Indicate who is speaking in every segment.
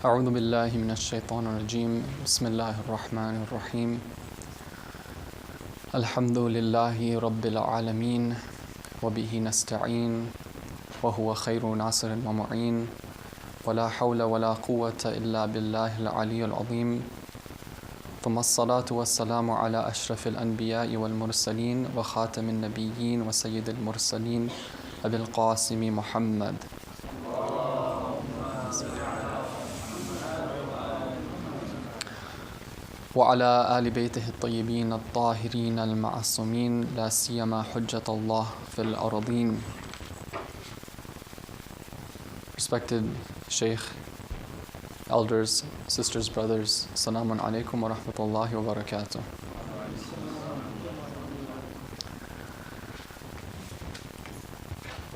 Speaker 1: أعوذ بالله من الشيطان الرجيم بسم الله الرحمن الرحيم الحمد لله رب العالمين وبه نستعين وهو خير ناصر ومعين ولا حول ولا قوة إلا بالله العلي العظيم ثم الصلاة والسلام على أشرف الأنبياء والمرسلين وخاتم النبيين وسيد المرسلين أبي القاسم محمد وعلى آل بيته الطيبين الطاهرين المعصومين لا سيما حجة الله في الأرضين. Respected Sheikh, elders, sisters, brothers, Assalamu alaikum wa rahmatullahi wa barakatuh.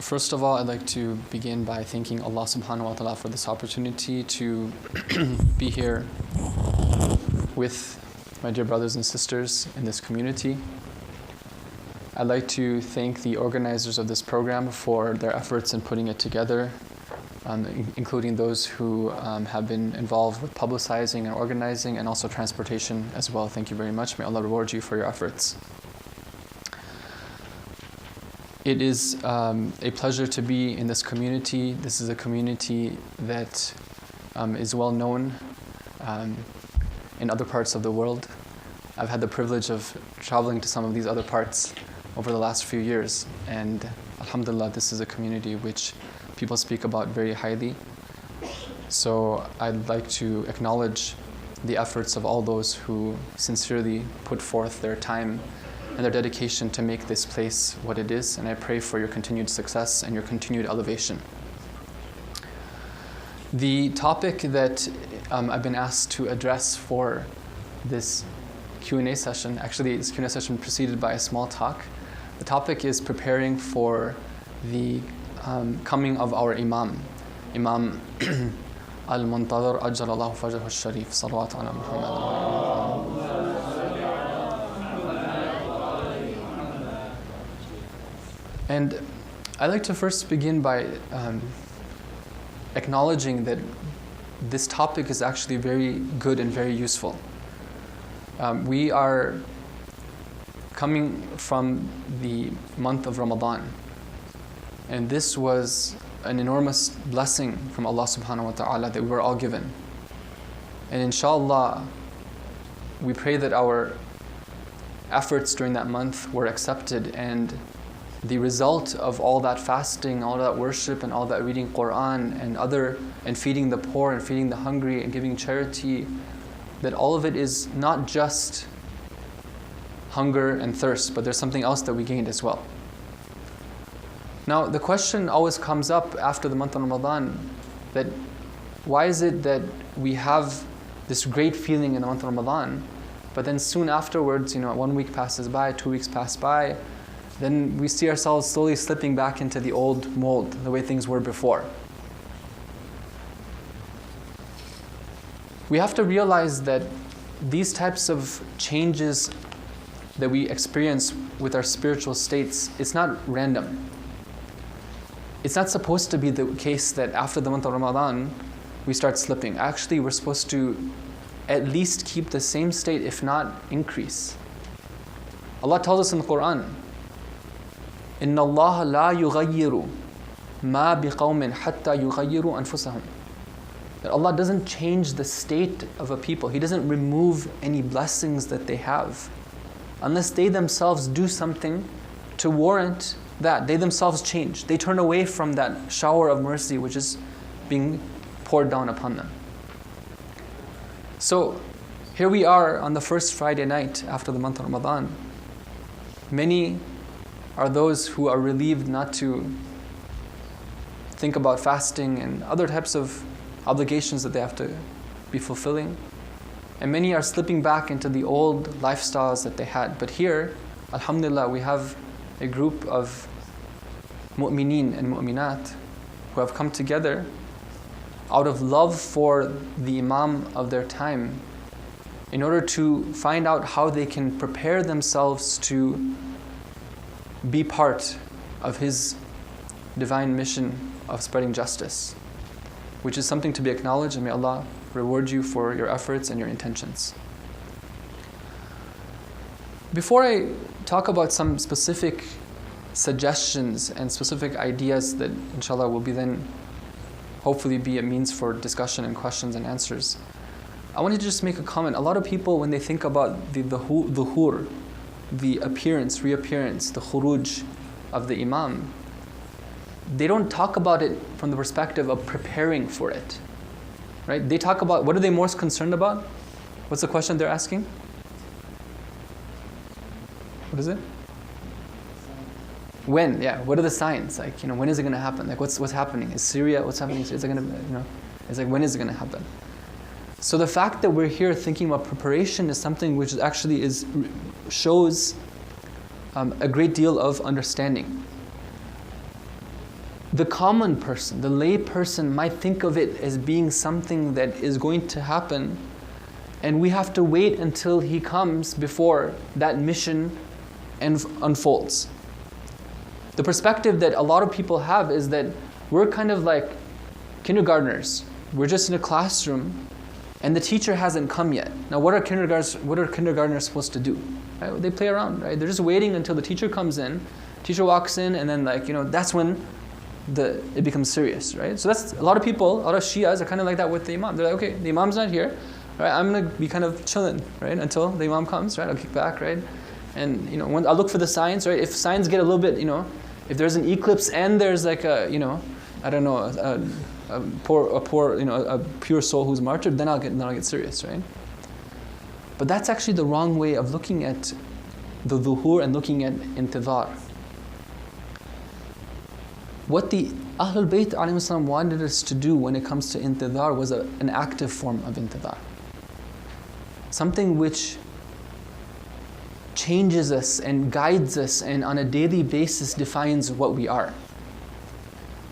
Speaker 1: First of all, I'd like to begin by thanking Allah subhanahu wa ta'ala for this opportunity to be here with my dear brothers and sisters in this community. I'd like to thank the organizers of this program for their efforts in putting it together, including those who have been involved with publicizing and organizing and also transportation as well. Thank you very much. May Allah reward you for your efforts. It is a pleasure to be in this community. This is a community that is well known in other parts of the world. I've had the privilege of traveling to some of these other parts over the last few years, and alhamdulillah, this is a community which people speak about very highly. So I'd like to acknowledge the efforts of all those who sincerely put forth their time and their dedication to make this place what it is, and I pray for your continued success and your continued elevation. The topic that I've been asked to address for this Q&A session, actually this Q&A session preceded by a small talk. The topic is preparing for the coming of our Imam al-Muntadhar ajjalallahu fajrahu al-sharif. Salawat ala Muhammad. And I'd like to first begin by acknowledging that this topic is actually very good and very useful. We are coming from the month of Ramadan, and this was an enormous blessing from Allah subhanahu wa ta'ala that we were all given. And inshallah, we pray that our efforts during that month were accepted, and the result of all that fasting, all that worship, and all that reading Quran and feeding the poor and feeding the hungry and giving charity, that all of it is not just hunger and thirst, but there's something else that we gained as well. Now, the question always comes up after the month of Ramadan, that why is it that we have this great feeling in the month of Ramadan, but then soon afterwards, 1 week passes by, 2 weeks pass by, then we see ourselves slowly slipping back into the old mold, the way things were before. We have to realize that these types of changes that we experience with our spiritual states, it's not random. It's not supposed to be the case that after the month of Ramadan, we start slipping. Actually, we're supposed to at least keep the same state, if not increase. Allah tells us in the Quran, إِنَّ اللَّهَ لَا يُغَيِّرُ مَا بِقَوْمٍ حَتَّى يُغَيِّرُوا أَنفُسَهُم. That Allah doesn't change the state of a people. He doesn't remove any blessings that they have unless they themselves do something to warrant that. They themselves change. They turn away from that shower of mercy which is being poured down upon them. So here we are on the first Friday night after the month of Ramadan. Many are those who are relieved not to think about fasting and other types of obligations that they have to be fulfilling. And many are slipping back into the old lifestyles that they had. But here, alhamdulillah, we have a group of mu'mineen and mu'minat who have come together out of love for the Imam of their time in order to find out how they can prepare themselves to be part of his divine mission of spreading justice. which is something to be acknowledged, and may Allah reward you for your efforts and your intentions. Before I talk about some specific suggestions and specific ideas that inshallah will be then hopefully be a means for discussion and questions and answers, I wanted to just make a comment. A lot of people, when they think about the dhuhur, the appearance, reappearance, the khuruj of the Imam, they don't talk about it from the perspective of preparing for it. Right? They talk about, what are they most concerned about? What's the question they're asking? What is it? When? Yeah. What are the signs? Like, when is it going to happen? Like, what's happening? Is Syria? What's happening? Is it going to? It's like, when is it going to happen? So the fact that we're here thinking about preparation is something which actually shows a great deal of understanding. The common person, the lay person, might think of it as being something that is going to happen, and we have to wait until he comes before that mission unfolds. The perspective that a lot of people have is that we're kind of like kindergartners. We're just in a classroom, and the teacher hasn't come yet. Now, what are kindergartners supposed to do? Right? They play around, right? They're just waiting until the teacher comes in. Teacher walks in, and then that's when it becomes serious, right? So that's a lot of people, a lot of Shias are kind of like that with the Imam. They're like, okay, the Imam's not here, right? I'm gonna be kind of chilling, right, until the Imam comes, right? I'll kick back, right? And I'll look for the signs, right? If signs get a little bit, if there's an eclipse and there's like a pure soul who's martyred, then I'll get serious, right? But that's actually the wrong way of looking at the dhuhur and looking at intidhar. What the Ahlul Bayt alayhim salam wanted us to do when it comes to intidhar was an active form of intidhar. Something which changes us and guides us and on a daily basis defines what we are.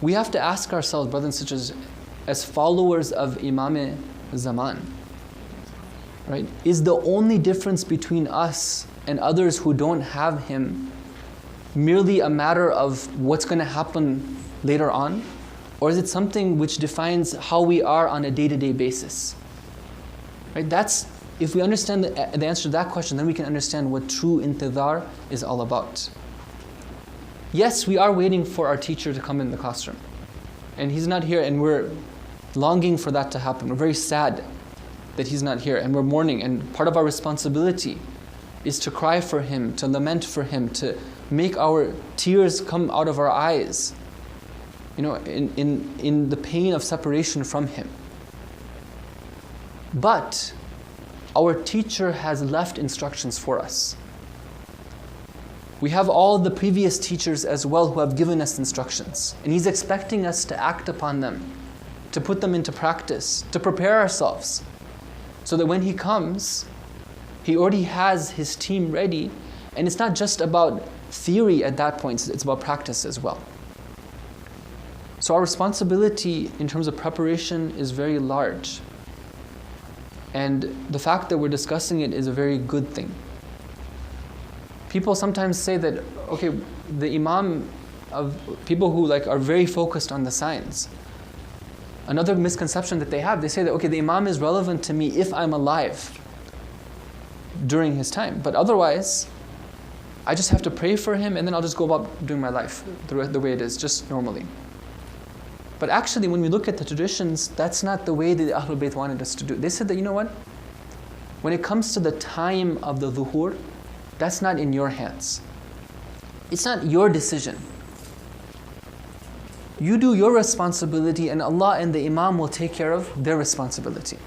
Speaker 1: We have to ask ourselves, brothers and sisters, as followers of Imam Zaman, right? Is the only difference between us and others who don't have him merely a matter of what's going to happen later on? Or is it something which defines how we are on a day-to-day basis? Right? If we understand the answer to that question, then we can understand what true intidhar is all about. Yes, we are waiting for our teacher to come in the classroom. And he's not here, and we're longing for that to happen. We're very sad that he's not here, and we're mourning. And part of our responsibility is to cry for him, to lament for him, to make our tears come out of our eyes, in the pain of separation from him. But our teacher has left instructions for us. We have all the previous teachers as well who have given us instructions. And he's expecting us to act upon them, to put them into practice, to prepare ourselves, so that when he comes, he already has his team ready. And it's not just about theory at that point, it's about practice as well. So our responsibility in terms of preparation is very large. And the fact that we're discussing it is a very good thing. People sometimes say that, okay, the Imam of people who are very focused on the signs. Another misconception that they have, they say that, okay, the Imam is relevant to me if I'm alive during his time. But otherwise, I just have to pray for him and then I'll just go about doing my life the way it is, just normally. But actually, when we look at the traditions, that's not the way that the Ahlul Bayt wanted us to do. They said that, when it comes to the time of the dhuhur, that's not in your hands. It's not your decision. You do your responsibility, and Allah and the Imam will take care of their responsibility.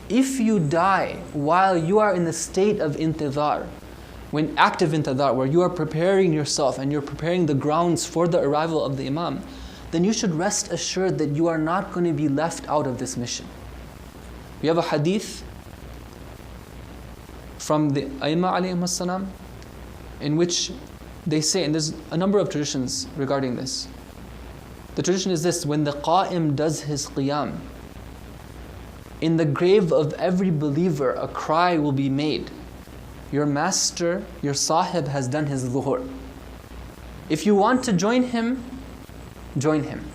Speaker 1: If you die while you are in the state of intidhar, when active intidhar, where you are preparing yourself and you're preparing the grounds for the arrival of the Imam, then you should rest assured that you are not going to be left out of this mission. We have a hadith from the Aimma alayhim salam, in which they say, and there's a number of traditions regarding this. The tradition is this: when the qa'im does his qiyam, in the grave of every believer a cry will be made. Your master, your sahib has done his dhuhr. If you want to join him, join him.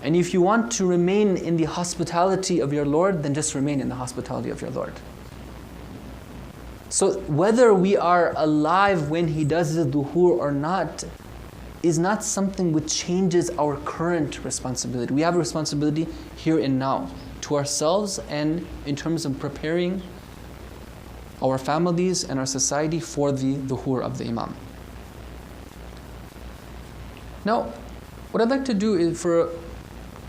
Speaker 1: And if you want to remain in the hospitality of your Lord, then just remain in the hospitality of your Lord. So whether we are alive when he does the duhur or not is not something which changes our current responsibility. We have a responsibility here and now to ourselves and in terms of preparing our families and our society for the duhur of the Imam. Now, what I'd like to do is, for a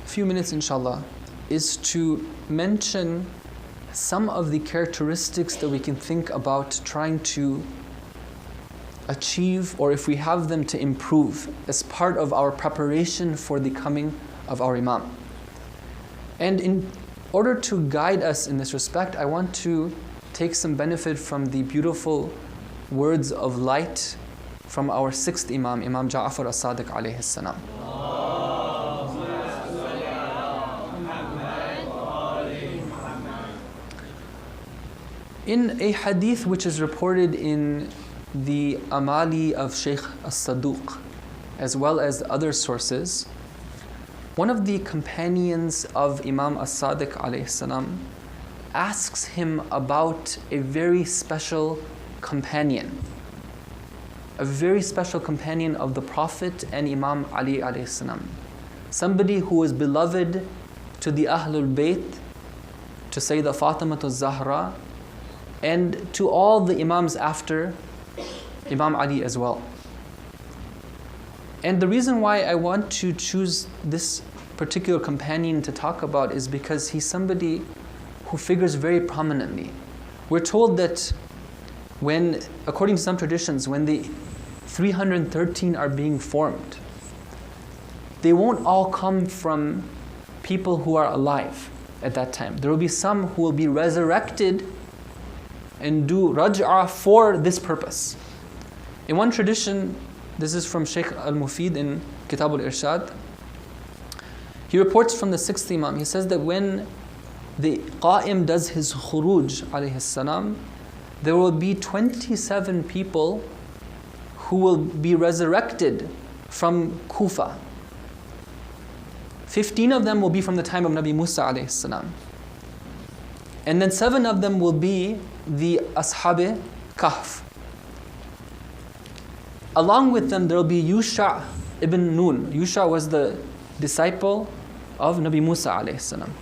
Speaker 1: few minutes inshallah, is to mention some of the characteristics that we can think about trying to achieve, or if we have them, to improve as part of our preparation for the coming of our Imam. And in order to guide us in this respect, I want to take some benefit from the beautiful words of light from our sixth Imam, Imam Ja'far as-Sadiq alayhi salam. In a hadith which is reported in the Amali of Shaykh as-Saduq, as well as other sources, one of the companions of Imam as-Sadiq alayhi salam asks him about a very special companion, a very special companion of the Prophet and Imam Ali alayhi salam, somebody who was beloved to the Ahlul Bayt, to Sayyidah Fatimah az-Zahra, and to all the Imams after Imam Ali as well. And the reason why I want to choose this particular companion to talk about is because he's somebody who figures very prominently. We're told that when, according to some traditions, when the 313 are being formed, they won't all come from people who are alive at that time. There will be some who will be resurrected and do raj'ah for this purpose. In one tradition, this is from Shaykh al-Mufid in Kitab al-Irshad, he reports from the sixth Imam, he says that when the Qa'im does his khuruj alayhi salam, there will be 27 people who will be resurrected from Kufa. 15 of them will be from the time of Nabi Musa alayhi salam. And then 7 of them will be the Ashab Kahf. Along with them, there will be Yusha ibn Nun. Yusha was the disciple of Nabi Musa alayhi salam.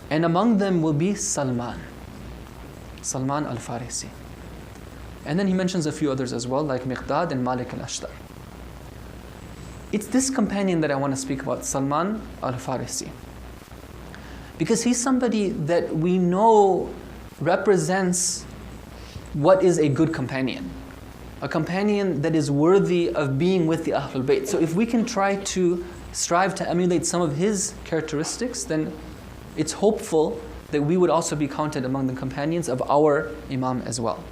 Speaker 1: And among them will be Salman al-Farisi. And then he mentions a few others as well, like Miqdad and Malik al-Ashtar. It's this companion that I want to speak about, Salman al-Farisi. Because he's somebody that we know represents what is a good companion. A companion that is worthy of being with the Ahlul Bayt. So if we can try to strive to emulate some of his characteristics, then it's hopeful that we would also be counted among the companions of our Imam as well.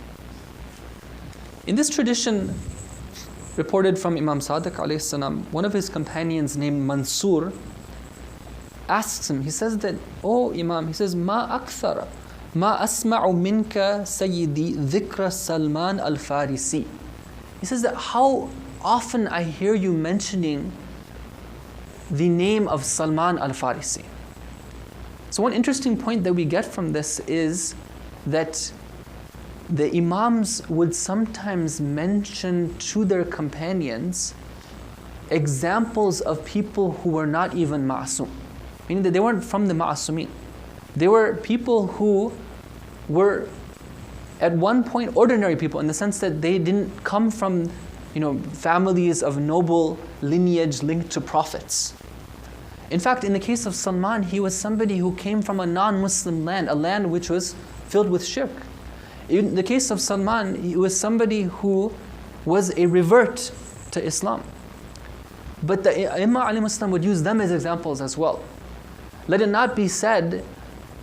Speaker 1: In this tradition, reported from Imam Sadiq alayhi salam, one of his companions named Mansur asks him, he says that, "Oh Imam," he says, "Ma akthara, ma asma'u minka sayyidi dhikra Salman al-Farisi." He says that, how often I hear you mentioning the name of Salman al-Farisi. So one interesting point that we get from this is that the Imams would sometimes mention to their companions examples of people who were not even ma'asum, meaning that they weren't from the ma'asumin. They were people who were at one point ordinary people, in the sense that they didn't come from, families of noble lineage linked to prophets. In fact, in the case of Salman, he was somebody who came from a non-Muslim land, a land which was filled with shirk. In the case of Salman, he was somebody who was a revert to Islam. But the Imam alayhi salam would use them as examples as well. Let it not be said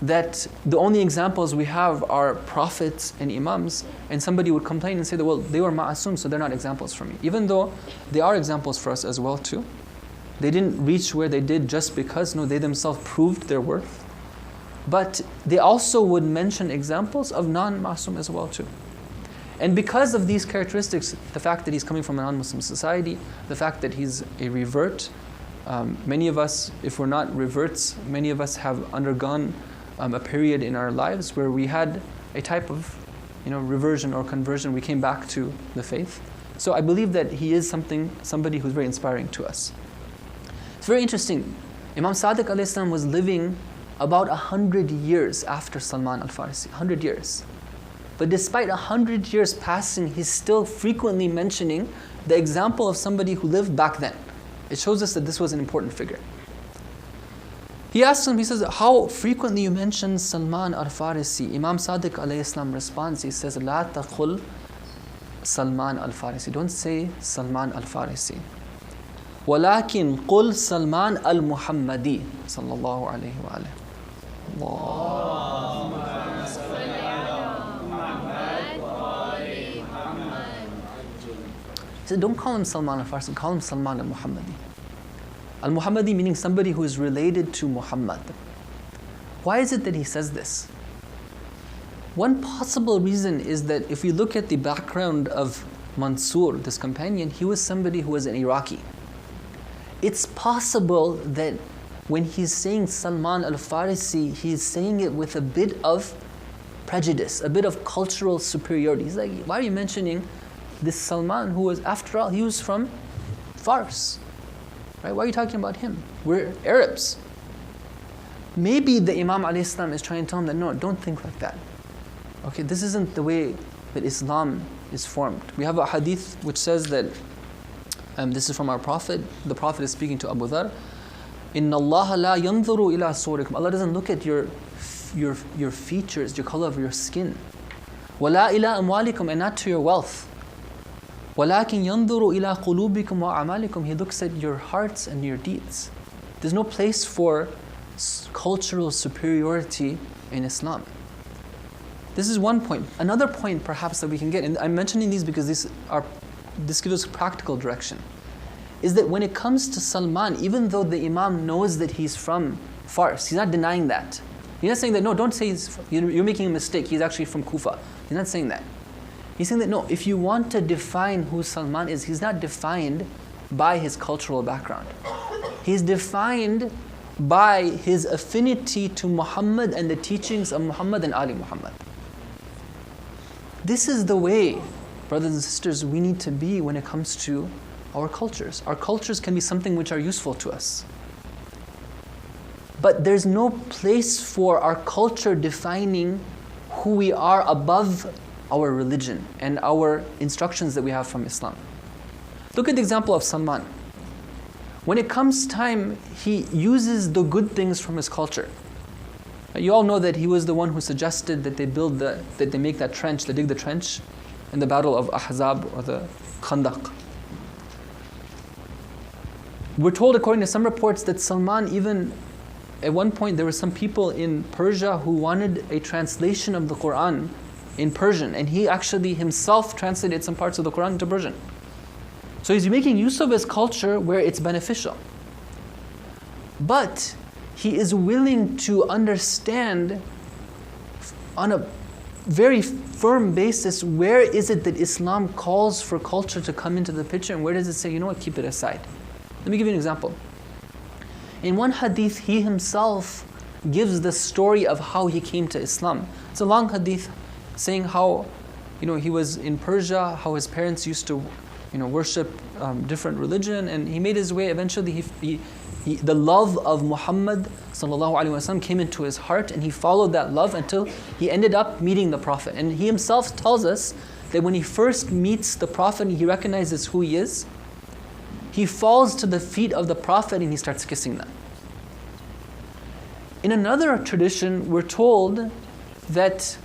Speaker 1: that the only examples we have are prophets and imams, and somebody would complain and say that, well, they were ma'asum, so they're not examples for me. Even though they are examples for us as well too. They didn't reach where they did just because, no, they themselves proved their worth. But they also would mention examples of non-ma'asum as well too. And because of these characteristics, the fact that he's coming from a non-Muslim society, the fact that he's a revert, Many of us, if we're not reverts, many of us have undergone a period in our lives where we had a type of reversion or conversion. We came back to the faith. So I believe that he is somebody who's very inspiring to us. It's very interesting. Imam Sadiq alayhi salam was living about 100 years after Salman al-Farisi, 100 years. But despite 100 years passing, he's still frequently mentioning the example of somebody who lived back then. It shows us that this was an important figure. He asks him, he says, how frequently you mention Salman al-Farisi? Imam Sadiq alayhi salam responds, he says, La taqul Salman al-Farisi. Don't say Salman al-Farisi. Walakin qul Salman al-Muhammadi. Sallallahu alayhi wa alayhi. He said, don't call him Salman al-Farisi, call him Salman al-Muhammadi. Al-Muhammadi meaning somebody who is related to Muhammad. Why is it that he says this? One possible reason is that if we look at the background of Mansur, this companion, he was somebody who was an Iraqi. It's possible that when he's saying Salman al-Farisi, he's saying it with a bit of prejudice, a bit of cultural superiority. He's like, why are you mentioning this Salman who was, after all, he was from Fars? Right? Why are you talking about him? We're Arabs. Maybe the Imam alayhi salam is trying to tell him that, no, don't think like that. Okay, this isn't the way that Islam is formed. We have a hadith which says that, this is from our Prophet. The Prophet is speaking to Abu Dhar. Inna Allah la yanzuru ila surikum. Allah doesn't look at your features, your color of your skin. Wala ila amwalikum, and not to your wealth. وَلَكِنْ يَنْظُرُ إِلَىٰ قُلُوبِكُمْ وَأَعْمَالِكُمْ. He looks at your hearts and your deeds. There's no place for cultural superiority in Islam. This is one point. Another point perhaps that we can get, and I'm mentioning these because this gives us practical direction, is that when it comes to Salman, even though the Imam knows that he's from Fars, he's not denying that. He's not saying that, no, don't say you're making a mistake, he's actually from Kufa. He's not saying that. He's saying that, no, if you want to define who Salman is, he's not defined by his cultural background. He's defined by his affinity to Muhammad and the teachings of Muhammad and Ali Muhammad. This is the way, brothers and sisters, we need to be when it comes to our cultures. Our cultures can be something which are useful to us. But there's no place for our culture defining who we are above our religion and our instructions that we have from Islam. Look at the example of Salman. When it comes time, he uses the good things from his culture. You all know that he was the one who suggested that they make that trench, they dig the trench in the battle of Ahzab or the Khandaq. We're told, according to some reports, that Salman even, at one point there were some people in Persia who wanted a translation of the Quran in Persian, and he actually himself translated some parts of the Quran into Persian. So he's making use of his culture where it's beneficial. But he is willing to understand on a very firm basis where is it that Islam calls for culture to come into the picture, and where does it say, you know what, keep it aside. Let me give you an example. In one hadith, he himself gives the story of how he came to Islam. It's a long hadith saying how, he was in Persia, how his parents used to, worship different religion, and he made his way. Eventually, the love of Muhammad sallallahu alaihi wasallam came into his heart, and he followed that love until he ended up meeting the Prophet. And he himself tells us that when he first meets the Prophet and he recognizes who he is, he falls to the feet of the Prophet and he starts kissing them. In another tradition, we're told that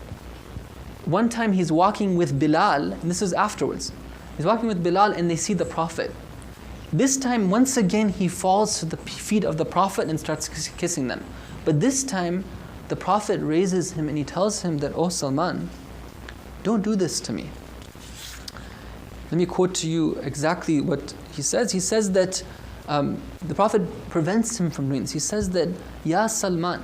Speaker 1: one time he's walking with Bilal, and this is afterwards. He's walking with Bilal and they see the Prophet. This time, once again, he falls to the feet of the Prophet and starts kissing them. But this time, the Prophet raises him and he tells him that, "Oh Salman, don't do this to me." Let me quote to you exactly what he says. He says that the Prophet prevents him from doing this. He says that, "Ya Salman,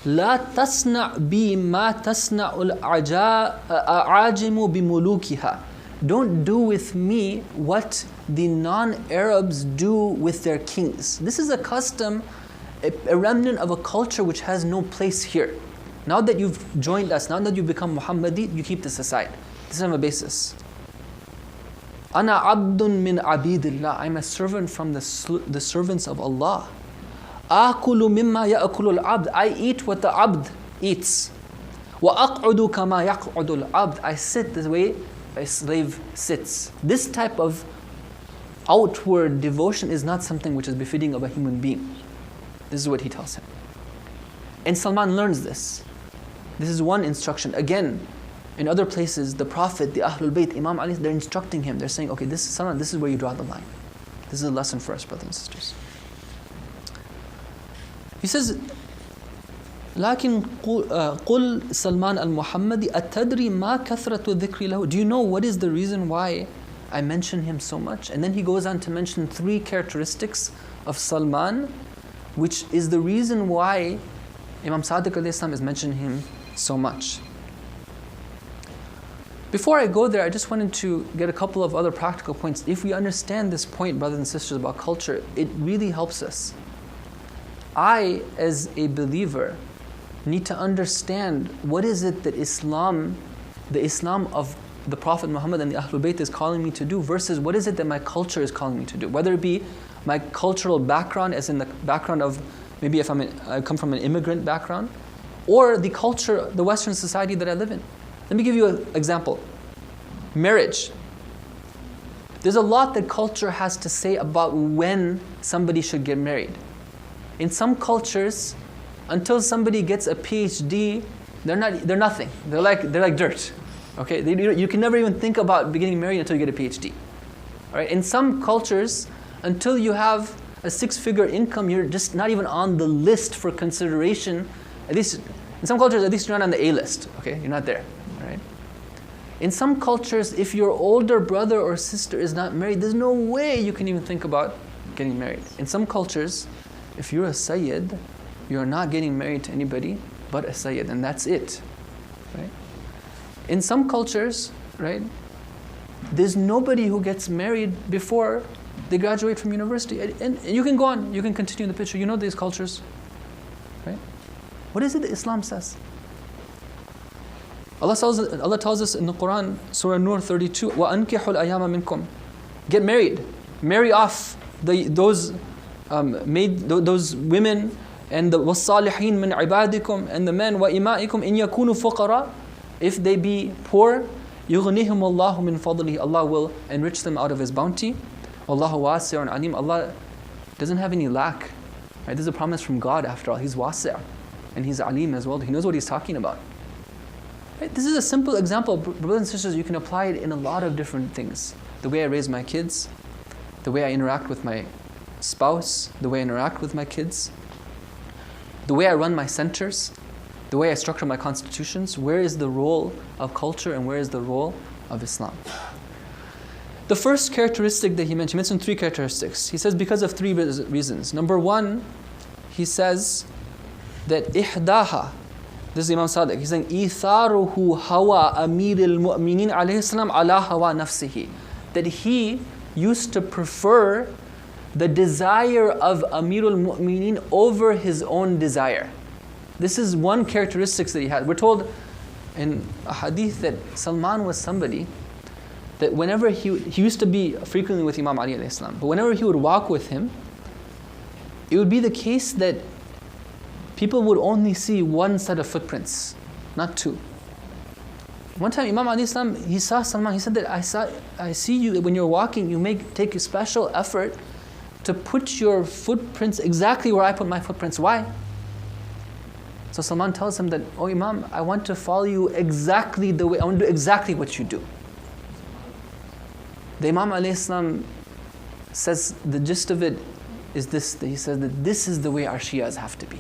Speaker 1: لا تصنع بي ما تصنع الأعاجم بملوكها don't do with me what the non-Arabs do with their kings. This is a custom, a remnant of a culture which has no place here. Now that you've joined us, now that you've become Muhammadi, you keep this aside. This doesn't have a basis. Ana abdun min abidillah. I'm a servant from the servants of Allah. Akulu mimma ya'kulu al-abd. I eat what the abd eats. Wa aq'udu kama yaq'udu al-abd. I sit the way a slave sits. This type of outward devotion is not something which is befitting of a human being. This is what he tells him. And Salman learns this. This is one instruction. Again, in other places, the Prophet, the Ahlul Bayt, Imam Ali, they're instructing him. They're saying, okay, this is Salman, this is where you draw the line. This is a lesson for us, brothers and sisters. He says, لكن قل سلمان المحمدي أتدري ما كثرة ذكري له. Do you know what is the reason why I mention him so much? And then he goes on to mention 3 characteristics of Salman, which is the reason why Imam Sadiq alayhi salam is mentioning him so much. Before I go there, I just wanted to get a couple of other practical points. If we understand this point, brothers and sisters, about culture, it really helps us. I, as a believer, need to understand what is it that Islam, the Islam of the Prophet Muhammad and the Ahlul Bayt is calling me to do versus what is it that my culture is calling me to do. Whether it be my cultural background, as in the background of maybe if I come from an immigrant background, or the culture, the Western society that I live in. Let me give you an example. Marriage. There's a lot that culture has to say about when somebody should get married. In some cultures, until somebody gets a PhD, they're nothing. They're like dirt. Okay, you can never even think about getting married until you get a PhD. All right. In some cultures, until you have a 6-figure income, you're just not even on the list for consideration. At least in some cultures, at least you're not on the A list. Okay, you're not there. All right. In some cultures, if your older brother or sister is not married, there's no way you can even think about getting married. In some cultures, if you're a Sayyid, you're not getting married to anybody but a Sayyid, and that's it. Right? In some cultures, right, there's nobody who gets married before they graduate from university. And you can go on, you can continue the picture. You know these cultures. Right? What is it that Islam says? Allah tells us in the Quran, Surah Nur 32, وَأَنْكِحُ الْأَيَامَ مِنْكُمْ. Get married. Marry off those women and the وَالصَّالِحِينَ مِنْ عِبَادِكُمْ and the men وَإِمَائِكُمْ إِنْ يَكُونُوا فُقَرَاء. If they be poor, يُغْنِهِمُ اللَّهُ مِنْ فَضْلِهِ. Allah will enrich them out of His bounty. وَاللَّهُ وَاسِعٌ عَلِيمٌ. Allah doesn't have any lack. Right? This is a promise from God after all. He's wasi'. And He's alim as well. He knows what He's talking about. Right? This is a simple example. Brothers and sisters, you can apply it in a lot of different things. The way I raise my kids, the way I interact with my spouse, the way I interact with my kids, the way I run my centers, the way I structure my constitutions. Where is the role of culture and where is the role of Islam? The first characteristic that he mentioned 3 characteristics. He says because of 3 reasons. Number 1, he says that ihdaha, this is Imam Sadiq, he's saying إِثَارُهُ هَوَى أَمِيرِ الْمُؤْمِنِينَ عَلَيْهِ السَّلَامُ عَلَى هَوَى نَفْسِهِ. That he used to prefer the desire of Amirul Mu'mineen over his own desire. This is one characteristic that he had. We're told in a hadith that Salman was somebody that whenever he used to be frequently with Imam Ali alayhi salam, but whenever he would walk with him, it would be the case that people would only see one set of footprints, not 2. One time Imam Ali salam, he saw Salman, he said that I see you when you're walking, you take a special effort to put your footprints exactly where I put my footprints. Why? So Salman tells him that, oh Imam, I want to follow you exactly the way, I want to do exactly what you do. The Imam alayhi salam says, the gist of it is this, that he says that this is the way our Shias have to be.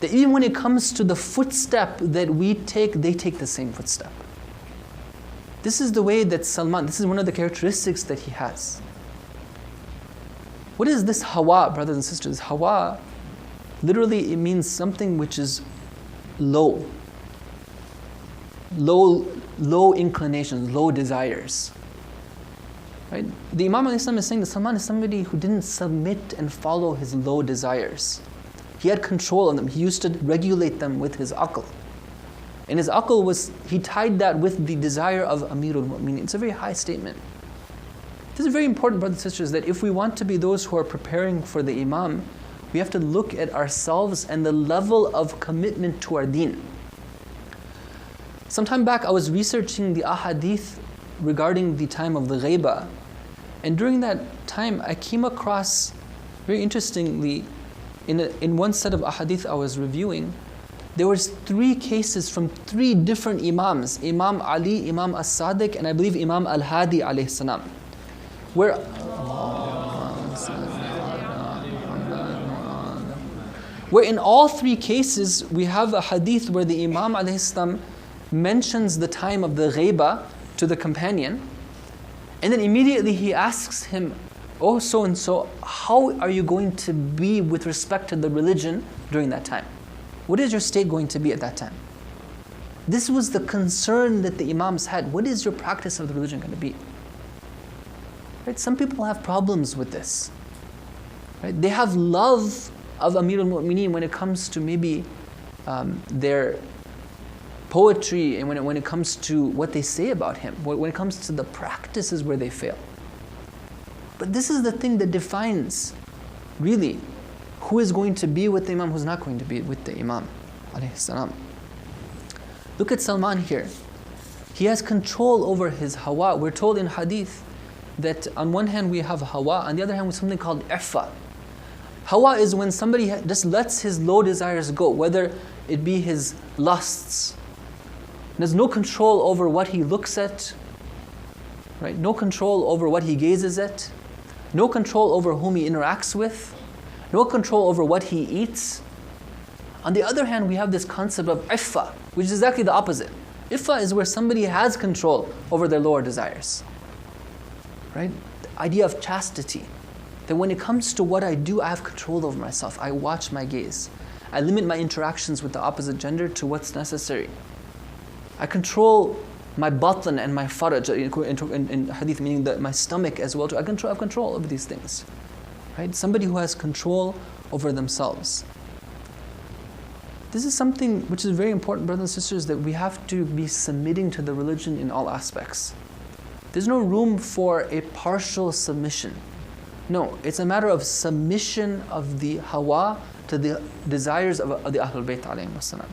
Speaker 1: That even when it comes to the footstep that we take, they take the same footstep. This is the way that Salman, this is one of the characteristics that he has. What is this hawa, brothers and sisters? Hawa, literally it means something which is low. Low low inclinations, low desires. Right? The Imam al-Islam is saying that Salman is somebody who didn't submit and follow his low desires. He had control on them. He used to regulate them with his aql. And his aql was, he tied that with the desire of Amirul Mu'mineen. It's a very high statement. This is very important, brothers and sisters, that if we want to be those who are preparing for the Imam, we have to look at ourselves and the level of commitment to our deen. Some time back, I was researching the ahadith regarding the time of the ghaibah. And during that time, I came across, very interestingly, in one set of ahadith I was reviewing, there was 3 cases from 3 different imams, Imam Ali, Imam as-Sadiq, and I believe Imam al-Hadi alayhi salam, where in all 3 cases we have a hadith where the Imam alayhi salam mentions the time of the ghaibah to the companion, and then immediately he asks him, "Oh, so and so, how are you going to be with respect to the religion during that time? What is your state going to be at that time?" This was the concern that the Imams had. What is your practice of the religion going to be? Right? Some people have problems with this. Right? They have love of Amirul Mu'mineen when it comes to maybe their poetry, and when it comes to what they say about him, when it comes to the practices where they fail. But this is the thing that defines, really, who is going to be with the Imam, who's not going to be with the Imam alayhi salam. Look at Salman here. He has control over his hawa. We're told in hadith that on one hand we have hawa, on the other hand we have something called iffa. Hawa is when somebody just lets his low desires go, whether it be his lusts. There's no control over what he looks at, right? No control over what he gazes at, no control over whom he interacts with, no control over what he eats. On the other hand, we have this concept of iffa, which is exactly the opposite. Iffa is where somebody has control over their lower desires, right? The idea of chastity, that when it comes to what I do, I have control over myself. I watch my gaze. I limit my interactions with the opposite gender to what's necessary. I control my batn and my faraj in hadith, meaning that my stomach as well too. I have control over these things. Right? Somebody who has control over themselves. This is something which is very important, brothers and sisters, that we have to be submitting to the religion in all aspects. There's no room for a partial submission. No, it's a matter of submission of the hawa to the desires of the Ahlul Bayt alayhim wassalam.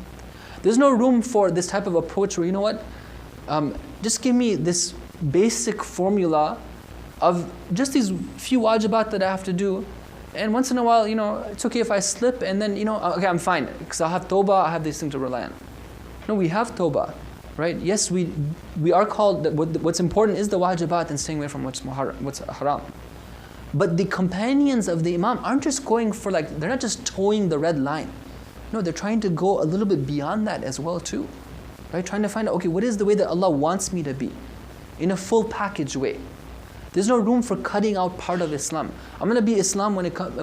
Speaker 1: There's no room for this type of approach where, you know what, just give me this basic formula of just these few wajibat that I have to do, and once in a while, it's okay if I slip, and then, okay, I'm fine, because I have tawbah, I have these things to rely on. No, we have tawbah, right? Yes, we are called, that what's important is the wajibat and staying away from what's haram. But the companions of the Imam aren't just going for they're not just towing the red line. No, they're trying to go a little bit beyond that as well too. Right? Trying to find out, okay, what is the way that Allah wants me to be? In a full package way. There's no room for cutting out part of Islam. I'm going to be a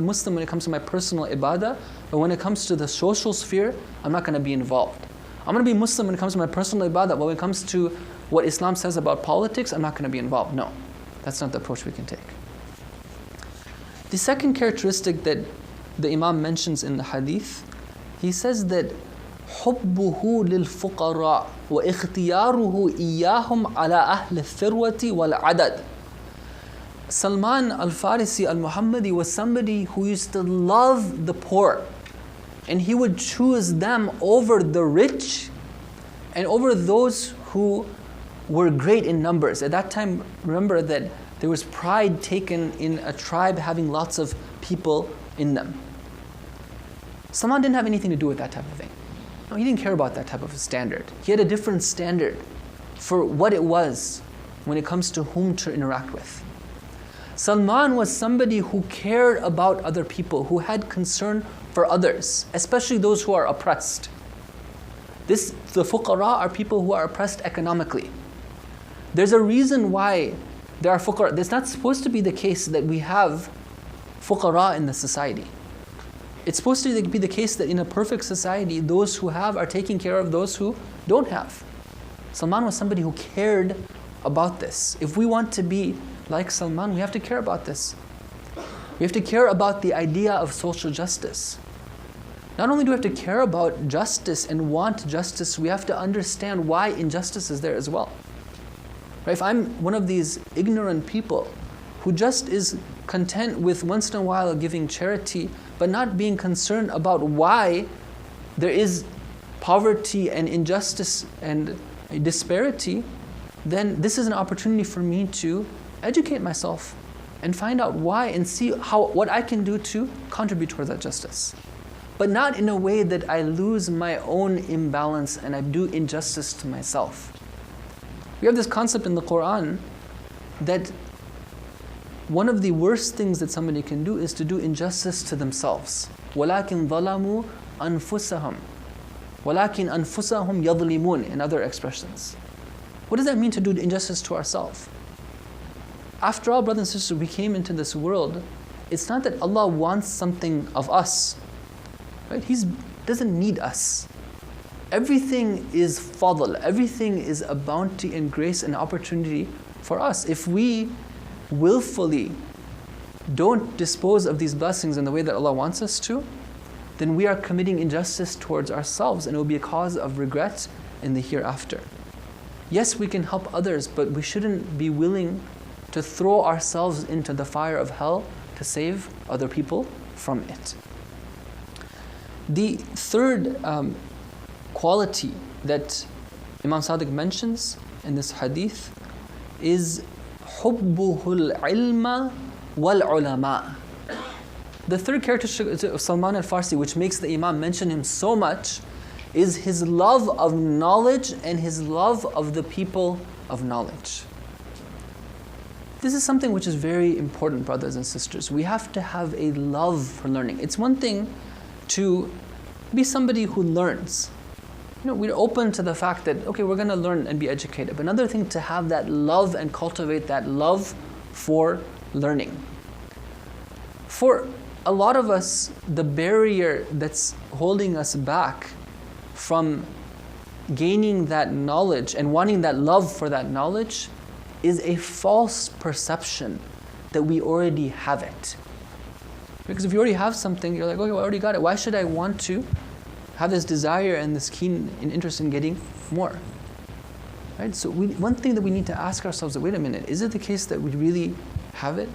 Speaker 1: Muslim when it comes to my personal ibadah, but when it comes to the social sphere, I'm not going to be involved. I'm going to be Muslim when it comes to my personal ibadah, but when it comes to what Islam says about politics, I'm not going to be involved. No, that's not the approach we can take. The second characteristic that the Imam mentions in the hadith, he says that حُبُّهُ لِلْفُقَرَاءِ وَإِخْتِيَارُهُ إِيَّاهُمْ عَلَى أَهْلِ الثِّرْوَةِ وَالْعَدَدِ. Salman al-Farisi al-Muhammadi was somebody who used to love the poor, and he would choose them over the rich and over those who were great in numbers. At that time, remember that there was pride taken in a tribe having lots of people in them. Salman didn't have anything to do with that type of thing. No, he didn't care about that type of a standard. He had a different standard for what it was when it comes to whom to interact with. Salman was somebody who cared about other people, who had concern for others, especially those who are oppressed. The fuqara are people who are oppressed economically. There's a reason why there are fuqara. It's not supposed to be the case that we have fuqara in the society. It's supposed to be the case that in a perfect society, those who have are taking care of those who don't have. Salman was somebody who cared about this. If we want to be like Salman, we have to care about this. We have to care about the idea of social justice. Not only do we have to care about justice and want justice, we have to understand why injustice is there as well. Right? If I'm one of these ignorant people who just is content with once in a while giving charity, but not being concerned about why there is poverty and injustice and disparity, then this is an opportunity for me to educate myself and find out why and see what I can do to contribute towards that justice. But not in a way that I lose my own imbalance and I do injustice to myself. We have this concept in the Quran that one of the worst things that somebody can do is to do injustice to themselves. وَلَكِنْ ظَلَمُوا أَنفُسَهُمْ وَلَكِنْ أَنفُسَهُمْ يَظْلِمُونَ in other expressions. What does that mean to do injustice to ourselves? After all, brothers and sisters, we came into this world. It's not that Allah wants something of us. Right? He doesn't need us. Everything is fadl. Everything is a bounty and grace and opportunity for us. If we willfully don't dispose of these blessings in the way that Allah wants us to, then we are committing injustice towards ourselves and it will be a cause of regret in the hereafter. Yes, we can help others, but we shouldn't be willing to throw ourselves into the fire of hell to save other people from it. The third quality that Imam Sadiq mentions in this hadith is hubbuhul ilma wal ulama. The third characteristic of Salman al-Farsi, which makes the Imam mention him so much, is his love of knowledge and his love of the people of knowledge. This is something which is very important, brothers and sisters. We have to have a love for learning. It's one thing to be somebody who learns. We're open to the fact that, okay, we're going to learn and be educated. But another thing to have that love and cultivate that love for learning. For a lot of us, the barrier that's holding us back from gaining that knowledge and wanting that love for that knowledge is a false perception that we already have it. Because if you already have something, you're like, okay, well, I already got it. Why should I want to have this desire and this keen interest in getting more? Right? So one thing that we need to ask ourselves is, wait a minute, is it the case that we really have it?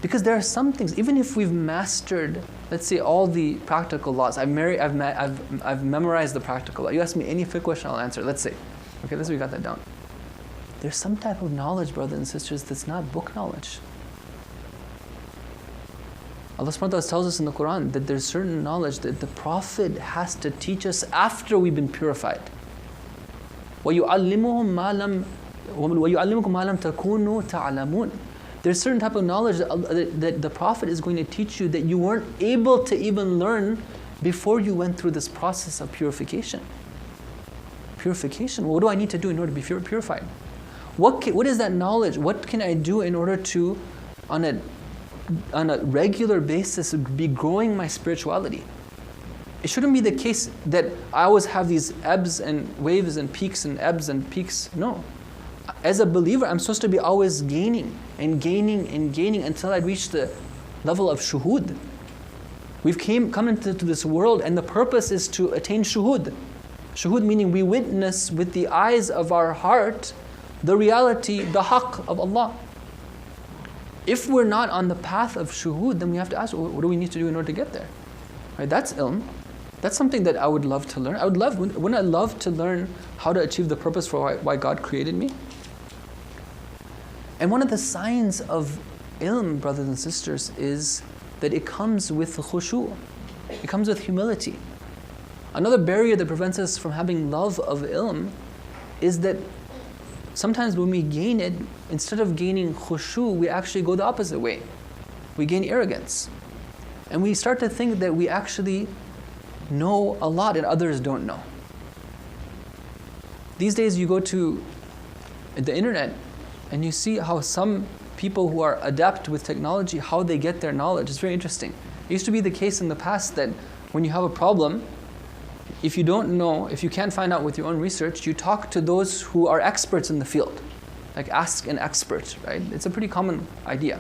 Speaker 1: Because there are some things, even if we've mastered, let's say, all the practical laws. I've memorized the practical law. You ask me any fiqh question, I'll answer. Let's say, okay, let's say we got that down. There's some type of knowledge, brothers and sisters, that's not book knowledge. Allah subhanahu wa ta'ala tells us in the Quran that there's certain knowledge that the Prophet has to teach us after we've been purified. وَيُعَلِّمُكُم مَا لَمْ تَكُونُوا تَعْلَمُونَ. There's certain type of knowledge that the Prophet is going to teach you that you weren't able to even learn before you went through this process of purification. Purification, what do I need to do in order to be purified? What is that knowledge? What can I do in order to, on a regular basis, be growing my spirituality? It shouldn't be the case that I always have these ebbs and waves and peaks and ebbs and peaks. No. As a believer, I'm supposed to be always gaining and gaining and gaining until I reach the level of shuhud. We've come into this world and the purpose is to attain shuhud. Shuhud meaning we witness with the eyes of our heart the reality, the haqq of Allah. If we're not on the path of shuhud, then we have to ask, what do we need to do in order to get there? Right? That's ilm. That's something that I would love to learn. Wouldn't I love to learn how to achieve the purpose for why God created me? And one of the signs of ilm, brothers and sisters, is that it comes with khushu'. It comes with humility. Another barrier that prevents us from having love of ilm is that sometimes when we gain it, instead of gaining khushu', we actually go the opposite way. We gain arrogance. And we start to think that we actually know a lot and others don't know. These days you go to the internet and you see how some people who are adept with technology, how they get their knowledge. It's very interesting. It used to be the case in the past that when you have a problem, if you don't know, if you can't find out with your own research, you talk to those who are experts in the field. Like ask an expert, right? It's a pretty common idea.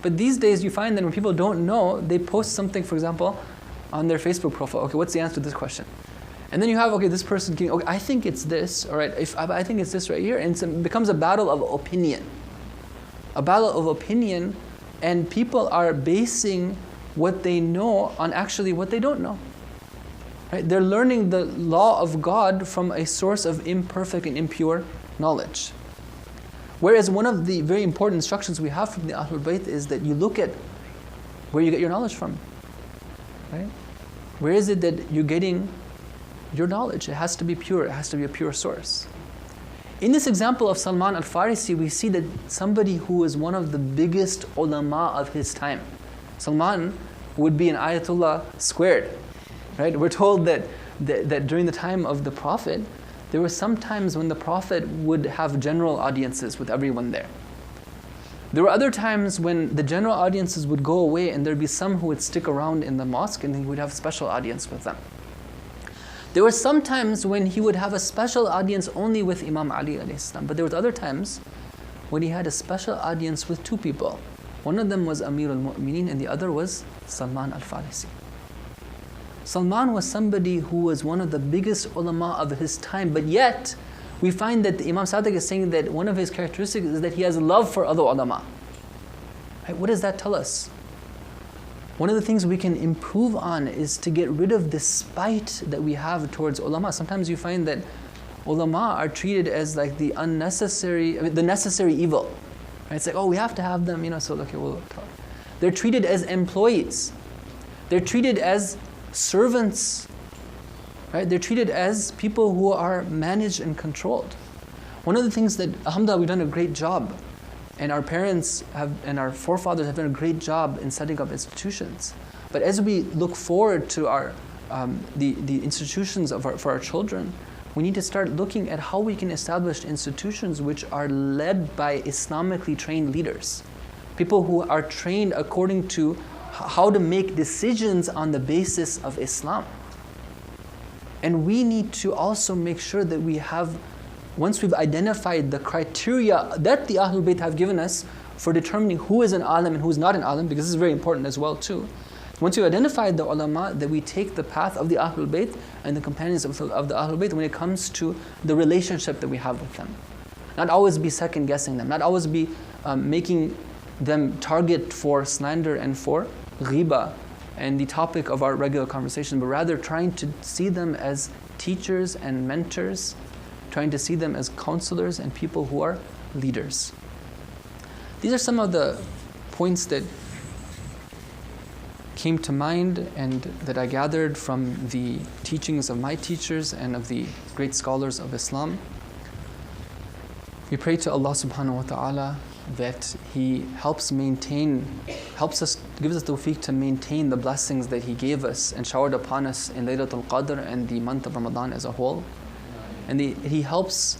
Speaker 1: But these days you find that when people don't know, they post something, for example, on their Facebook profile. Okay, what's the answer to this question? And then you have, okay, this person, okay, I think it's this, all right, I think it's this right here. And it becomes a battle of opinion. A battle of opinion, and people are basing what they know on actually what they don't know. Right? They're learning the law of God from a source of imperfect and impure knowledge. Whereas one of the very important instructions we have from the Ahlul Bayt is that you look at where you get your knowledge from. Right? Where is it that you're getting your knowledge? It has to be pure. It has to be a pure source. In this example of Salman al-Farisi, we see that somebody who was one of the biggest ulama of his time. Salman would be an Ayatollah squared. Right? We're told that during the time of the Prophet, there were some times when the Prophet would have general audiences with everyone there. There were other times when the general audiences would go away and there'd be some who would stick around in the mosque and he would have special audience with them. There were some times when he would have a special audience only with Imam Ali alayhi salam, but there were other times when he had a special audience with two people. One of them was Amir al-Mu'mineen and the other was Salman al-Farisi. Salman was somebody who was one of the biggest ulama of his time, but yet we find that Imam Sadiq is saying that one of his characteristics is that he has love for other ulama. Right? What does that tell us? One of the things we can improve on is to get rid of this spite that we have towards ulama. Sometimes you find that ulama are treated as like the necessary evil. Right? It's like, oh, we have to have them, so okay, we'll talk. They're treated as employees. They're treated as servants, right? They're treated as people who are managed and controlled. One of the things that, alhamdulillah, we've done a great job, and our parents have, and our forefathers have done a great job in setting up institutions. But as we look forward to our the institutions for our children, we need to start looking at how we can establish institutions which are led by Islamically trained leaders, people who are trained according to how to make decisions on the basis of Islam. And we need to also make sure that we have, once we've identified the criteria that the Ahlul Bayt have given us for determining who is an alim and who is not an alim, because this is very important as well too. Once you've identified the ulama, that we take the path of the Ahlul Bayt and the companions of the Ahlul Bayt when it comes to the relationship that we have with them. Not always be second guessing them, not always be making them target for slander and for ghiba and the topic of our regular conversation, but rather trying to see them as teachers and mentors, trying to see them as counselors and people who are leaders. These are some of the points that came to mind and that I gathered from the teachings of my teachers and of the great scholars of Islam. We pray to Allah subhanahu wa ta'ala that He gives us tawfiq to maintain the blessings that He gave us and showered upon us in Laylatul Qadr and the month of Ramadan as a whole. And He helps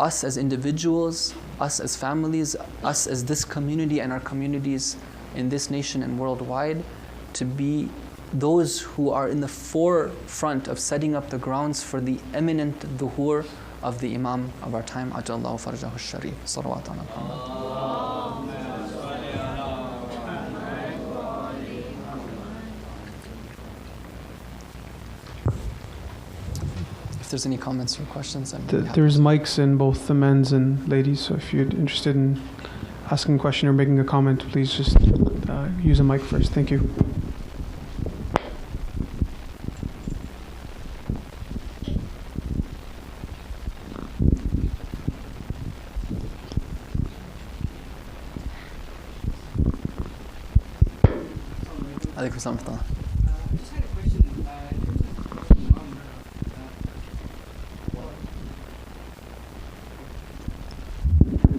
Speaker 1: us as individuals, us as families, us as this community and our communities in this nation and worldwide to be those who are in the forefront of setting up the grounds for the eminent dhuhur of the Imam of our time, Ajallahu Farajahu Sharif. Salawat ala Muhammad. If there's any comments or questions,
Speaker 2: there's mics in both the men's and ladies, so if you're interested in asking a question or making a comment, please just use a mic first. Thank you.
Speaker 1: Alaikum salam.
Speaker 3: Just had a question.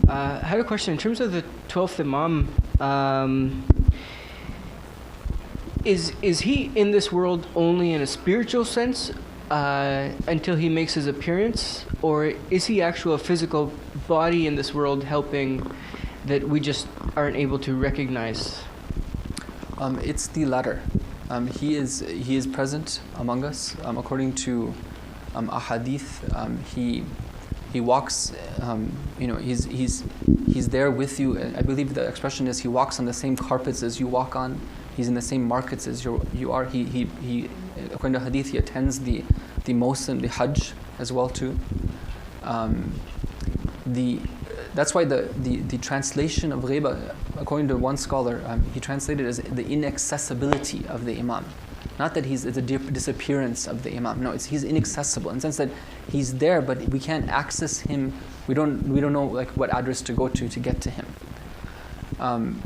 Speaker 3: I had a question in terms of the 12th Imam. Is he in this world only in a spiritual sense until he makes his appearance, or is he actually a physical body in this world helping that we just aren't able to recognize?
Speaker 1: It's the latter. He is present among us. According to a hadith, he walks. He's there with you. I believe the expression is he walks on the same carpets as you walk on. He's in the same markets as you are. He according to hadith, he attends the Mosim, the Hajj as well too. That's why the translation of ghaiba, according to one scholar, he translated as the inaccessibility of the Imam. Not that it's a disappearance of the Imam. No, he's inaccessible in the sense that he's there, but we can't access him. We don't know like what address to go to get to him.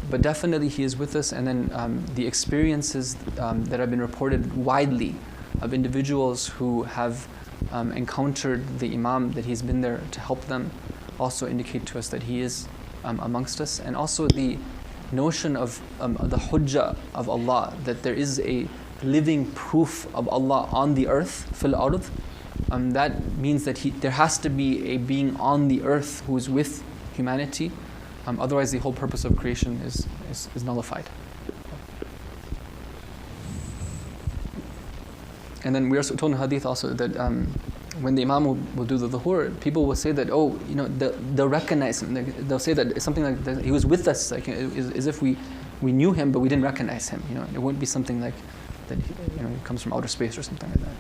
Speaker 1: But definitely he is with us. And then the experiences that have been reported widely of individuals who have encountered the Imam, that he's been there to help them, also indicate to us that he is amongst us. And also the notion of the hujjah of Allah, that there is a living proof of Allah on the earth, fil ard. That means that there has to be a being on the earth who is with humanity. Otherwise the whole purpose of creation is nullified. And then we are told in hadith also that when the Imam will do the dhuhr, people will say that, they'll recognize him. They'll say that it's something like that he was with us, like as if we knew him, but we didn't recognize him. It won't be something like that. He comes from outer space or something like that.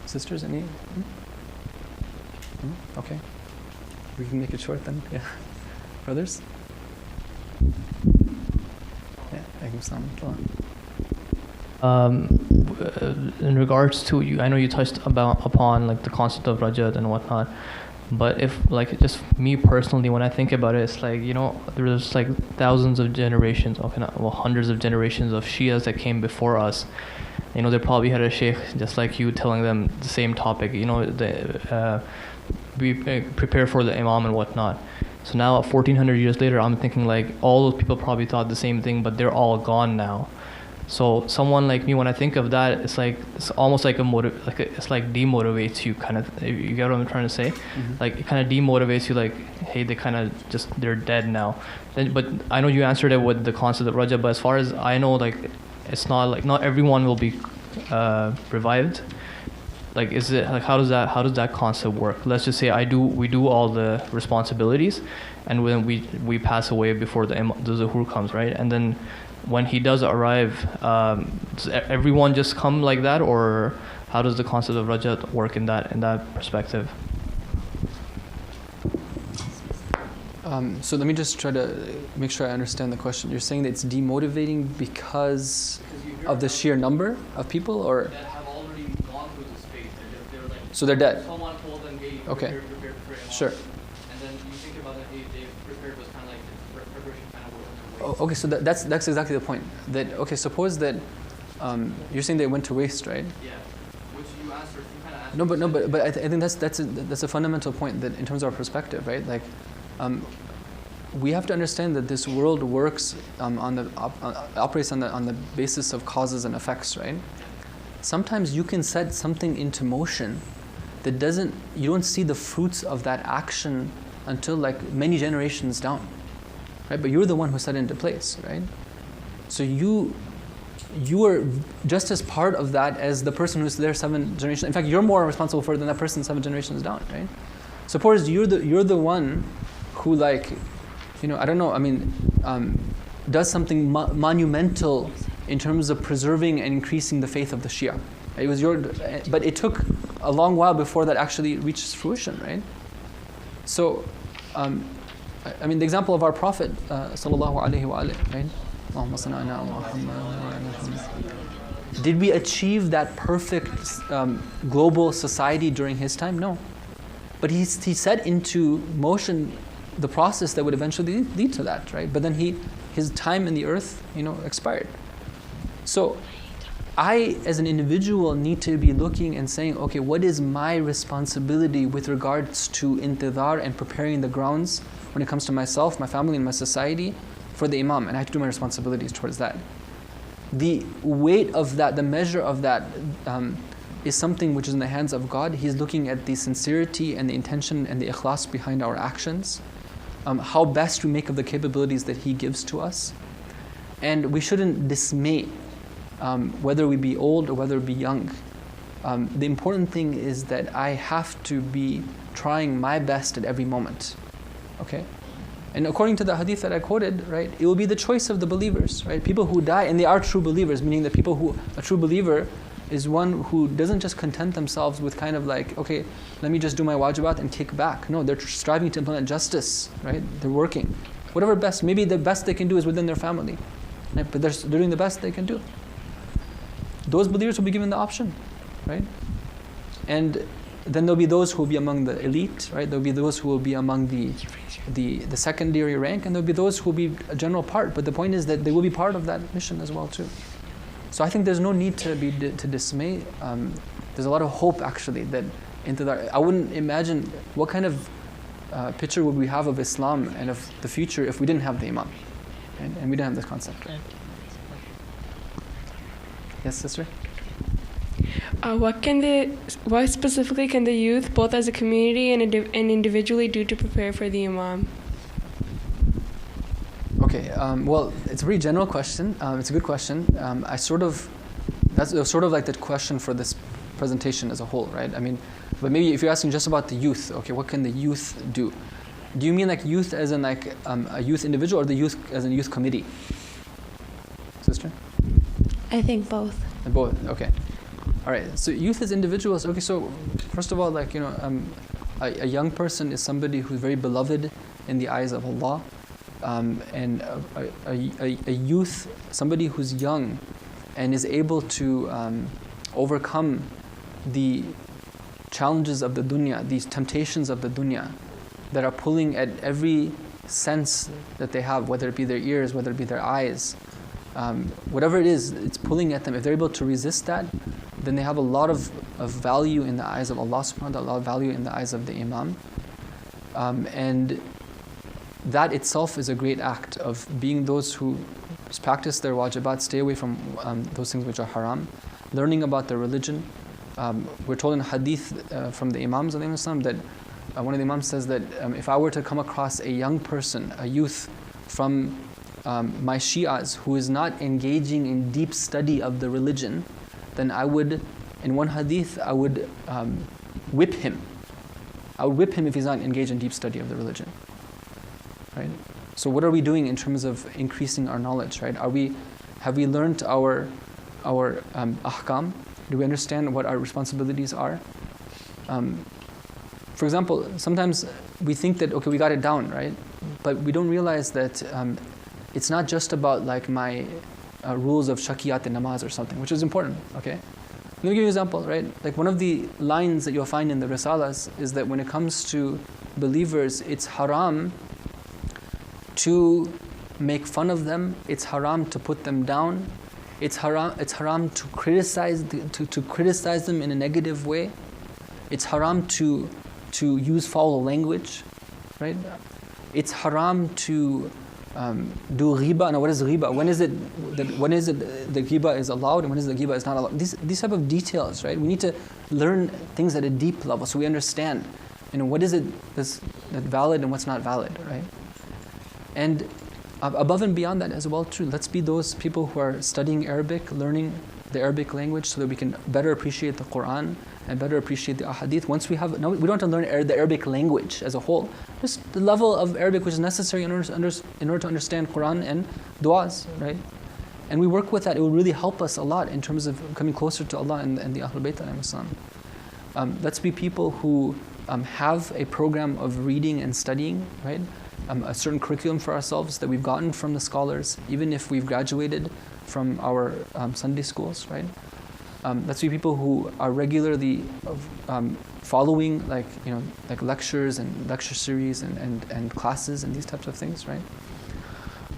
Speaker 1: Sisters, any? Okay, we can make it short then. Yeah, brothers. Yeah,
Speaker 4: in regards to you, I know you touched upon like the concept of rajat and whatnot, but if like just me personally, when I think about it, it's like there's like thousands of generations, hundreds of generations of Shias that came before us. They probably had a sheikh just like you telling them the same topic. We prepare for the Imam and whatnot. So now, 1400 years later, I'm thinking like all those people probably thought the same thing, but they're all gone now. So someone like me, when I think of that, it's almost like it's like demotivates you, kind of. You get what I'm trying to say? Mm-hmm. Like it kind of demotivates you. Like, hey, they're dead now. But I know you answered it with the concept of raja. But as far as I know, like it's not like not everyone will be revived. Like, is it like how does that concept work? Let's just say we do all the responsibilities, and when we pass away before the zuhur comes, right? And then when he does arrive, does everyone just come like that, or how does the concept of rajat work in that perspective?
Speaker 1: So let me just try to make sure I understand the question. You're saying that it's demotivating because of the sheer number of people, or? So they're dead.
Speaker 4: Someone told them, hey,
Speaker 1: okay.
Speaker 4: Prepare for Imam.
Speaker 1: Sure.
Speaker 4: And then you think about it, hey, they prepared was kind of like the preparation kind of went to waste.
Speaker 1: Okay, so that's exactly the point. Suppose that you're saying they went to waste, right?
Speaker 4: Yeah. Which you answered, you kind of answered.
Speaker 1: No, but I think that's a fundamental point, that in terms of our perspective, right? Like, we have to understand that this world works operates on the basis of causes and effects, right? Sometimes you can set something into motion that you don't see the fruits of that action until like many generations down, right? But you're the one who set it into place, right? So you are just as part of that as the person who's there 7 generations. In fact, you're more responsible for it than that person 7 generations down, right? Suppose you're the one who does something monumental in terms of preserving and increasing the faith of the Shia. But it took a long while before that actually reached fruition, right? So, the example of our Prophet, sallallahu alaihi wa alihi, right? Did we achieve that perfect global society during his time? No. But he set into motion the process that would eventually lead to that, right? But then his time in the earth, expired. So I, as an individual, need to be looking and saying, okay, what is my responsibility with regards to intidhar and preparing the grounds when it comes to myself, my family, and my society for the Imam? And I have to do my responsibilities towards that. The weight of that, the measure of that is something which is in the hands of God. He's looking at the sincerity and the intention and the ikhlas behind our actions. how best we make of the capabilities that He gives to us. And we shouldn't dismay whether we be old or whether we be young. The important thing is that I have to be trying my best at every moment. Okay? And according to the hadith that I quoted, right, it will be the choice of the believers, right? People who die, and they are true believers, meaning that a true believer is one who doesn't just content themselves with kind of like, okay, let me just do my wajibat and kick back. No, they're striving to implement justice, right? They're working. Whatever best, maybe the best they can do is within their family, right? But they're doing the best they can do. Those believers will be given the option, right? And then there'll be those who will be among the elite, right? There'll be those who will be among the secondary rank, and there'll be those who will be a general part. But the point is that they will be part of that mission as well too. So I think there's no need to dismay. There's a lot of hope actually that into that. I wouldn't imagine what kind of picture would we have of Islam and of the future if we didn't have the Imam, right? And we didn't have this concept. Right? Yes, sister.
Speaker 5: What specifically can the youth, both as a community and individually, do to prepare for the Imam?
Speaker 1: Okay, well, it's a very general question. It's a good question. That's sort of like the question for this presentation as a whole, right? I mean, but maybe if you're asking just about the youth, okay, what can the youth do? Do you mean like youth as in like a youth individual, or the youth as in youth committee? Sister?
Speaker 5: I think both.
Speaker 1: Both, okay. All right, so youth as individuals, okay, so first of all, like, you know, a young person is somebody who's very beloved in the eyes of Allah, and a youth, somebody who's young and is able to overcome the challenges of the dunya, these temptations of the dunya that are pulling at every sense that they have, whether it be their ears, whether it be their eyes, whatever it is, it's pulling at them. If they're able to resist that, then they have a lot of value in the eyes of Allah subhanahu wa ta'ala, a lot of value in the eyes of the Imam. And that itself is a great act of being those who practice their wajibat, stay away from those things which are haram, learning about their religion. We're told in hadith from the Imams that one of the Imams says that if I were to come across a young person, a youth from my Shi'as who is not engaging in deep study of the religion, then I would, in one hadith, I would whip him. I would whip him if he's not engaged in deep study of the religion. Right? So what are we doing in terms of increasing our knowledge? Right? Have we learned our ahkam? Do we understand what our responsibilities are? For example, sometimes we think that, okay, we got it down, right? But we don't realize that it's not just about like my rules of shakiyat and namaz or something, which is important, okay? Let me give you an example, right? Like one of the lines that you'll find in the Risalas is that when it comes to believers, it's haram to make fun of them, it's haram to put them down, it's haram to criticize them in a negative way, it's haram to use foul language, right? It's haram to do ghiba. Now, what is ghiba? When is it the ghiba is allowed and when is the ghiba is not allowed? These type of details, right? We need to learn things at a deep level so we understand, what is it that's valid and what's not valid, right? And above and beyond that as well, too, let's be those people who are studying Arabic, learning the Arabic language so that we can better appreciate the Quran and better appreciate the ahadith. Once we don't have to learn the Arabic language as a whole, just the level of Arabic which is necessary in order to understand Quran and du'as, right? And we work with that. It will really help us a lot in terms of coming closer to Allah and the Ahlul Bayt alayhim salam. Let's be people who have a program of reading and studying, right? A certain curriculum for ourselves that we've gotten from the scholars, even if we've graduated from our Sunday schools, right? Let's be people who are regularly following like lectures and lecture series and classes and these types of things, right?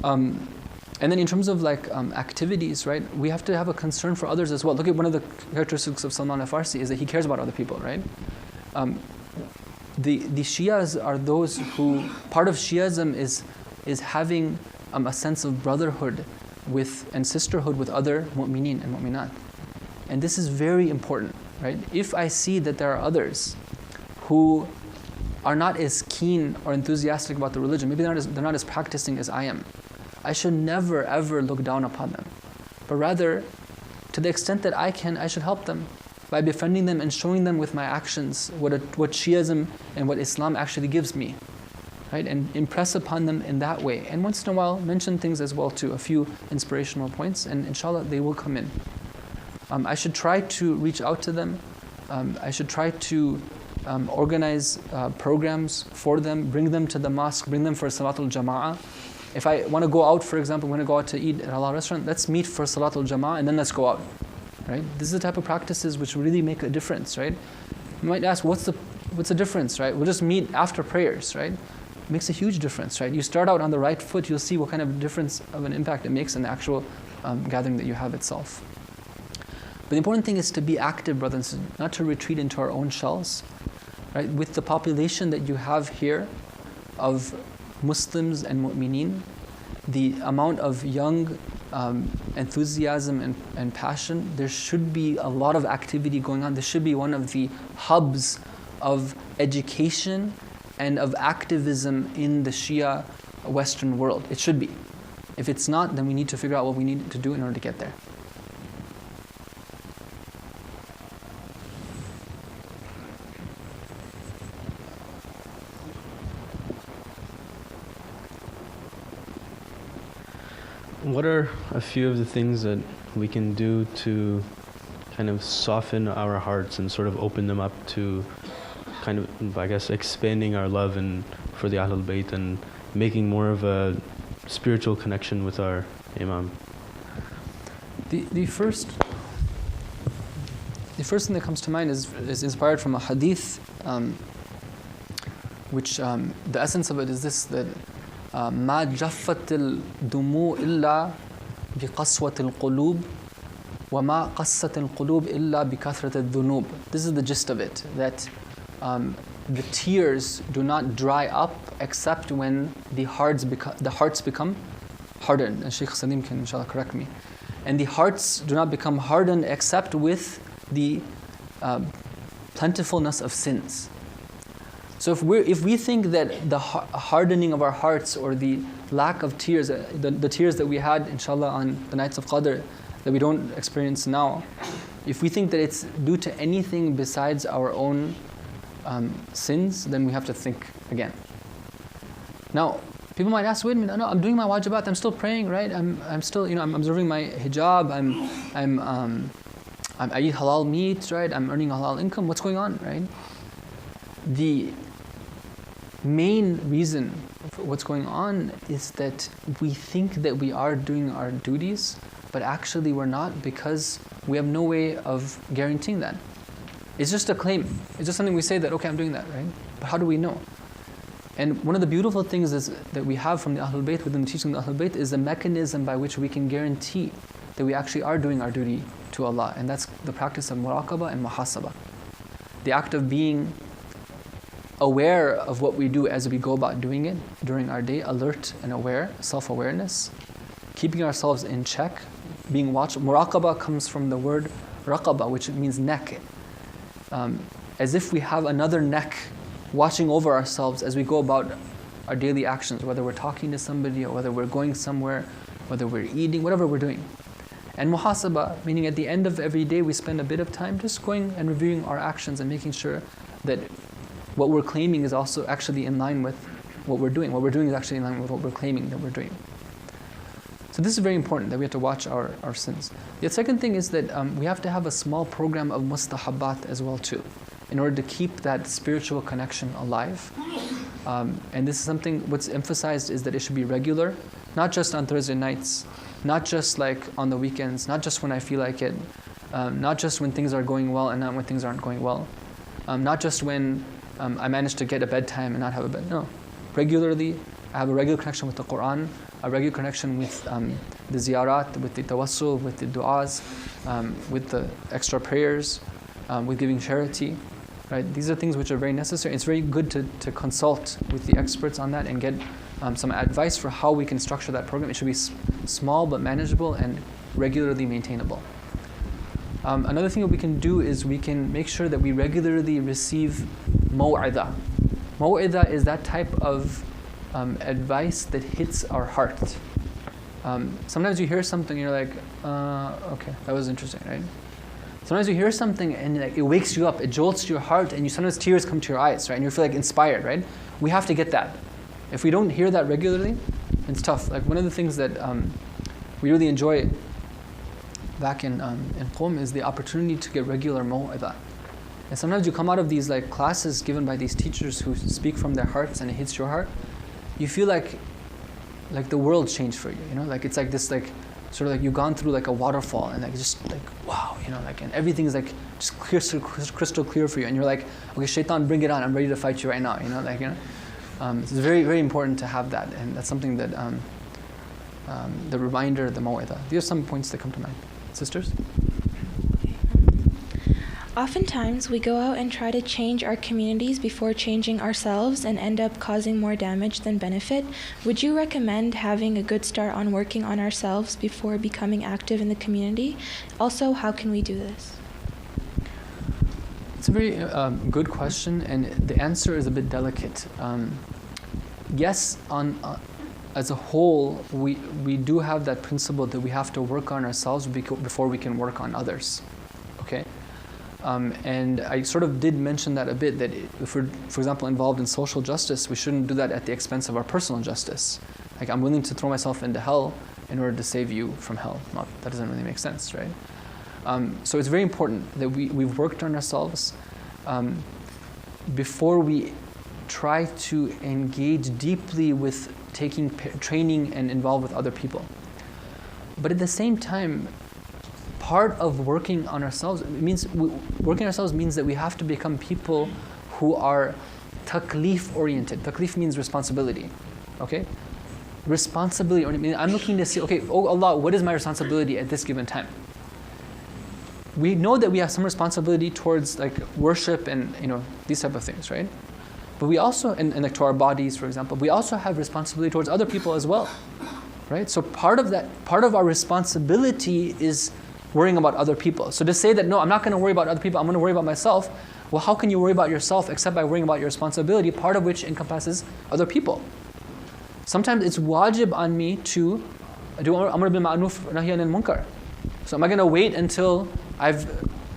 Speaker 1: And then in terms of like activities, right, we have to have a concern for others as well. Look at one of the characteristics of Salman al-Farsi is that he cares about other people, right? The Shias are those who, part of Shiism is having a sense of brotherhood and sisterhood with other mu'mineen and mu'minat. And this is very important, right? If I see that there are others who are not as keen or enthusiastic about the religion. Maybe they're not as practicing as I am. I should never ever look down upon them. But rather, to the extent that I can, I should help them by befriending them and showing them with my actions what Shiism and what Islam actually gives me. Right? And impress upon them in that way. And once in a while, mention things as well too, a few inspirational points, and inshallah they will come in. I should try to reach out to them. I should try to organize programs for them, bring them to the mosque, bring them for Salatul Jama'ah. If I want to go out, for example, want to go out to eat at a halal restaurant, let's meet for Salatul Jama'ah and then let's go out. Right? This is the type of practices which really make a difference, right? You might ask, what's the difference, right? We'll just meet after prayers, right? It makes a huge difference, right? You start out on the right foot, you'll see what kind of difference of an impact it makes in the actual gathering that you have itself. But the important thing is to be active, brothers, not to retreat into our own shells. Right? With the population that you have here of Muslims and mu'mineen, the amount of young enthusiasm and passion, there should be a lot of activity going on. This should be one of the hubs of education and of activism in the Shia Western world. It should be. If it's not, then we need to figure out what we need to do in order to get there.
Speaker 6: What are a few of the things that we can do to kind of soften our hearts and sort of open them up to kind of, I guess, expanding our love for the Ahlul Bayt and making more of a spiritual connection with our Imam?
Speaker 1: The first thing that comes to mind is inspired from a hadith, which the essence of it is this, that ما جفت الدموع إلا بقسوة القلوب وما قست القلوب إلا بكثرة الذنوب. This is the gist of it, that the tears do not dry up except when the hearts become hardened. And Shaykh Salim can inshallah correct me. And the hearts do not become hardened except with the plentifulness of sins. So if we think that the hardening of our hearts or the lack of tears, the tears that we had inshallah on the nights of Qadr that we don't experience now, if we think that it's due to anything besides our own sins, then we have to think again. Now, people might ask, wait a minute, no, I'm doing my wajibat, I'm still praying, right? I'm still, I'm observing my hijab, I eat halal meat, right? I'm earning a halal income. What's going on, right? The main reason for what's going on is that we think that we are doing our duties, but actually we're not, because we have no way of guaranteeing that. It's just a claim. It's just something we say that, okay, I'm doing that, right? But how do we know? And one of the beautiful things that we have from the Ahlul Bayt, within the teaching of the Ahlul Bayt, is the mechanism by which we can guarantee that we actually are doing our duty to Allah. And that's the practice of muraqabah and muhasabah. The act of being aware of what we do as we go about doing it during our day, alert and aware, self-awareness, keeping ourselves in check, being watchful. Muraqabah comes from the word raqabah, which means neck. As if we have another neck watching over ourselves as we go about our daily actions, whether we're talking to somebody or whether we're going somewhere, whether we're eating, whatever we're doing. And muhasabah, meaning at the end of every day we spend a bit of time just going and reviewing our actions and making sure that what we're claiming is also actually in line with what we're doing. What we're doing is actually in line with what we're claiming that we're doing. So this is very important, that we have to watch our sins. The second thing is that we have to have a small program of mustahabbat as well too, in order to keep that spiritual connection alive. And this is something, what's emphasized is that it should be regular, not just on Thursday nights, not just like on the weekends, not just when I feel like it, not just when things are going well and not when things aren't going well, not just when I manage to get a bedtime and not have a bed. No, regularly, I have a regular connection with the Quran, a regular connection with the ziyarat, with the tawassul, with the du'as, with the extra prayers, with giving charity. Right? These are things which are very necessary. It's very good to consult with the experts on that and get some advice for how we can structure that program. It should be small but manageable and regularly maintainable. Another thing that we can do is we can make sure that we regularly receive maw'idah. Maw'idah is that type of advice that hits our heart. Sometimes you hear something and you're like, okay, that was interesting, right? Sometimes you hear something and like, it wakes you up, it jolts your heart, and sometimes tears come to your eyes, right? And you feel like inspired, right? We have to get that. If we don't hear that regularly, it's tough. Like one of the things that we really enjoy back in Qom is the opportunity to get regular maw'idah. And sometimes you come out of these like classes given by these teachers who speak from their hearts and it hits your heart. You feel like the world changed for you, you know? Like it's like this like sort of like you've gone through like a waterfall and like just like wow, you know, like and everything's like just crystal clear for you, and you're like, okay, shaitan, bring it on, I'm ready to fight you right now, you know, like, you know. It's very, very important to have that, and that's something that the reminder, the maw'idah. These are some points that come to mind. Sisters?
Speaker 7: Oftentimes, we go out and try to change our communities before changing ourselves and end up causing more damage than benefit. Would you recommend having a good start on working on ourselves before becoming active in the community? Also, how can we do this?
Speaker 1: It's a very good question, and the answer is a bit delicate. Yes, as a whole, we do have that principle that we have to work on ourselves before we can work on others. Okay? And I sort of did mention that a bit, that if we're, for example, involved in social justice, we shouldn't do that at the expense of our personal justice. Like, I'm willing to throw myself into hell in order to save you from hell. That doesn't really make sense, right? So it's very important that we've worked on ourselves before we try to engage deeply with taking training and involved with other people. But at the same time, part of working on ourselves means that we have to become people who are taklif oriented. Taklif means responsibility. Okay? Responsibility oriented. I'm looking to see, okay, oh Allah, what is my responsibility at this given time? We know that we have some responsibility towards like worship and these type of things, right? But we also, and like to our bodies, for example, we also have responsibility towards other people as well, right? So part of our responsibility is worrying about other people. So to say that, no, I'm not going to worry about other people, I'm going to worry about myself, well, how can you worry about yourself except by worrying about your responsibility, part of which encompasses other people? Sometimes it's wajib on me to do amr bil ma'ruf nahy anil munkar. So am I going to wait until I've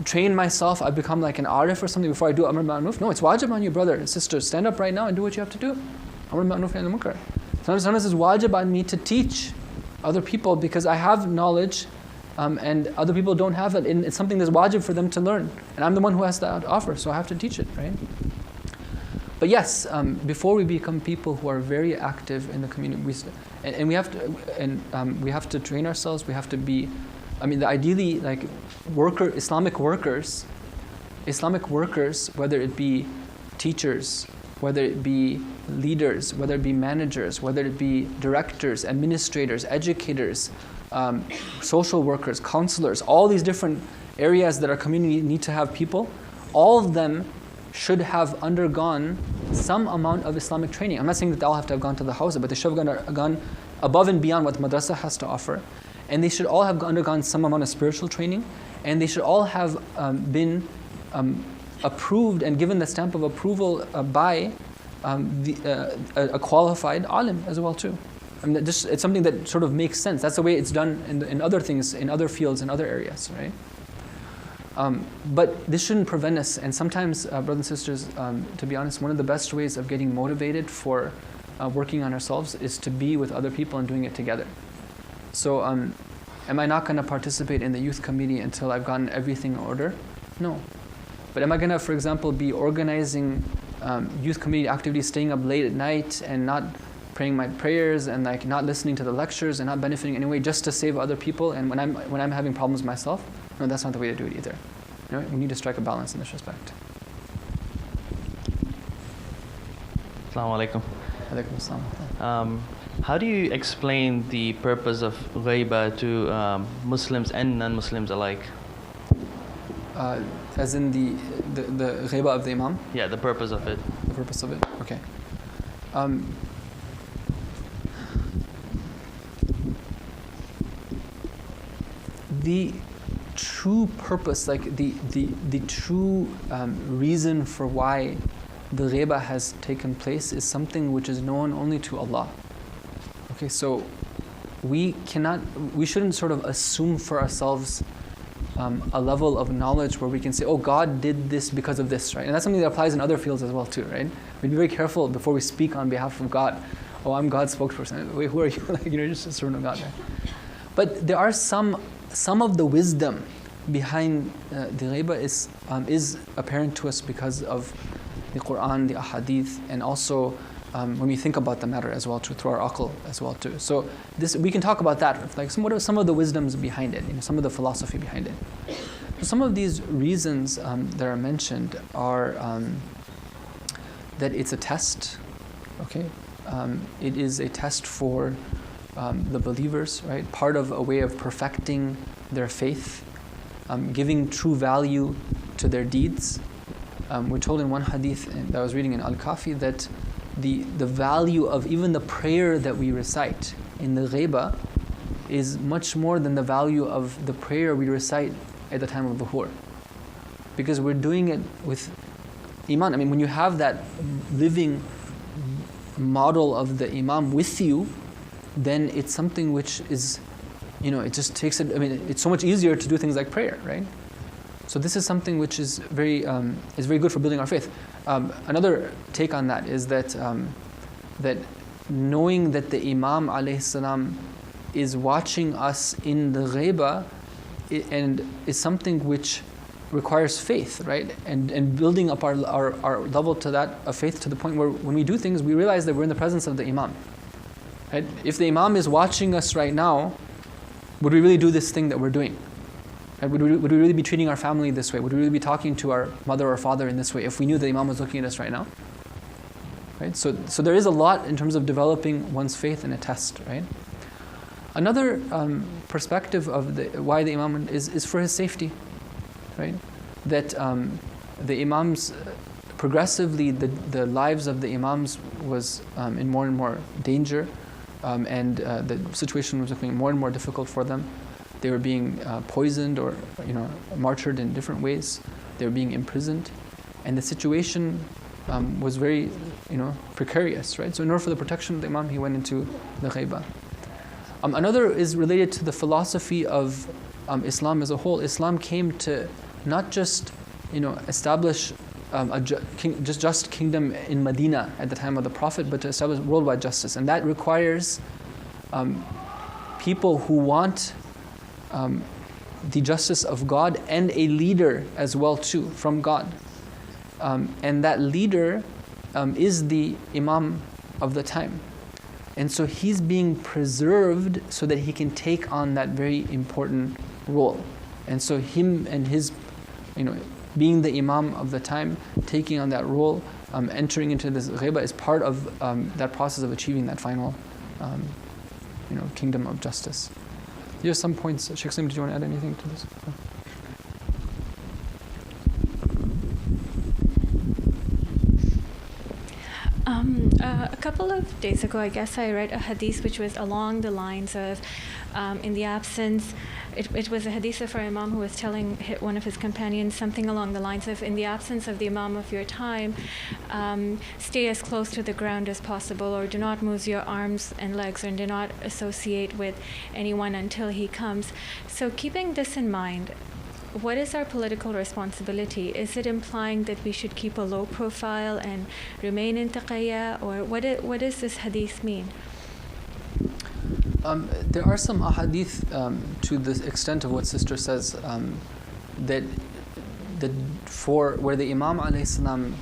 Speaker 1: trained myself, I've become like an arif or something before I do amr bil ma'ruf? No, it's wajib on you, brother and sister. Stand up right now and do what you have to do. Amr bil ma'ruf nahy anil munkar. Sometimes it's wajib on me to teach other people because I have knowledge and other people don't have it. And it's something that's wajib for them to learn. And I'm the one who has to offer, so I have to teach it, right? But yes, before we become people who are very active in the community, we have to train ourselves. We have to be, ideally, like Islamic workers, whether it be teachers, whether it be leaders, whether it be managers, whether it be directors, administrators, educators, social workers, counselors, all these different areas that our community need to have people, all of them should have undergone some amount of Islamic training. I'm not saying that they all have to have gone to the house, but they should have gone above and beyond what madrasa has to offer. And they should all have undergone some amount of spiritual training, and they should all have been approved and given the stamp of approval by a qualified alim as well too. It's something that sort of makes sense. That's the way it's done in other things, in other fields, in other areas, right? But this shouldn't prevent us. And sometimes, brothers and sisters, to be honest, one of the best ways of getting motivated for working on ourselves is to be with other people and doing it together. So, am I not going to participate in the youth committee until I've gotten everything in order? No. But am I going to, for example, be organizing youth committee activities, staying up late at night and not praying my prayers and like not listening to the lectures and not benefiting in any way just to save other people? And when I'm having problems myself, no, that's not the way to do it either. We need to strike a balance in this respect.
Speaker 4: Assalamu alaikum.
Speaker 1: Alaikum assalam.
Speaker 4: How do you explain the purpose of ghaiba to Muslims and non-Muslims alike?
Speaker 1: As in the ghaiba of the Imam?
Speaker 4: Yeah, the purpose of it.
Speaker 1: The purpose of it? Okay. The true purpose, like the true reason for why the ghaiba has taken place is something which is known only to Allah. Okay, so we shouldn't sort of assume for ourselves a level of knowledge where we can say, oh, God did this because of this, right? And that's something that applies in other fields as well too, right? We'd be very careful before we speak on behalf of God. Oh, I'm God's spokesperson. Wait, who are you? Like, you're just a servant of God, right? But there are some of the wisdom behind the ghaiba is apparent to us because of the Quran, the ahadith, and also when we think about the matter as well too, through our aql as well too. So we can talk about that, like what are some of the wisdoms behind it, some of the philosophy behind it. So some of these reasons that are mentioned are that it's a test, okay? It is a test for the believers, right? Part of a way of perfecting their faith, giving true value to their deeds. We're told in one hadith that I was reading in Al-Kafi that the value of even the prayer that we recite in the ghaiba is much more than the value of the prayer we recite at the time of dhuhr. Because we're doing it with iman. I mean, when you have that living model of the imam with you, then it's something which is, it just takes it, it's so much easier to do things like prayer, right? So this is something which is very good for building our faith. Another take on that is that that knowing that the Imam alayhi salam is watching us in the ghaiba and is something which requires faith, right? And building up our level to that of faith to the point where when we do things, we realize that we're in the presence of the Imam. Right? If the Imam is watching us right now, would we really do this thing that we're doing? Right? Would we really be treating our family this way? Would we really be talking to our mother or father in this way if we knew the Imam was looking at us right now? Right? So there is a lot in terms of developing one's faith in a test, right? Another perspective of why the Imam is for his safety, right? That the Imams, progressively the lives of the Imams was in more and more danger, and the situation was becoming more and more difficult for them. They were being poisoned or martyred in different ways. They were being imprisoned, and the situation was very precarious, right? So in order for the protection of the Imam, he went into the ghaiba. Another is related to the philosophy of Islam as a whole. Islam came to not just establish a just kingdom in Medina at the time of the Prophet, but to establish worldwide justice, and that requires people who want the justice of God and a leader as well too from God, and that leader is the Imam of the time, and so he's being preserved so that he can take on that very important role. And so him and his being the Imam of the time, taking on that role, entering into this ghaiba is part of that process of achieving that final kingdom of justice. Here are some points. Sheikh Salim, did you want to add anything to this?
Speaker 8: A couple of days ago, I guess I read a hadith which was along the lines of, in the absence, it was a hadith of our Imam who was telling one of his companions something along the lines of, in the absence of the Imam of your time, stay as close to the ground as possible, or do not move your arms and legs, and do not associate with anyone until he comes. So keeping this in mind, what is our political responsibility? Is it implying that we should keep a low profile and remain in taqiyya, or what does this hadith mean?
Speaker 1: There are some ahadith to the extent of what Sister says, that for where the Imam alayhi salam,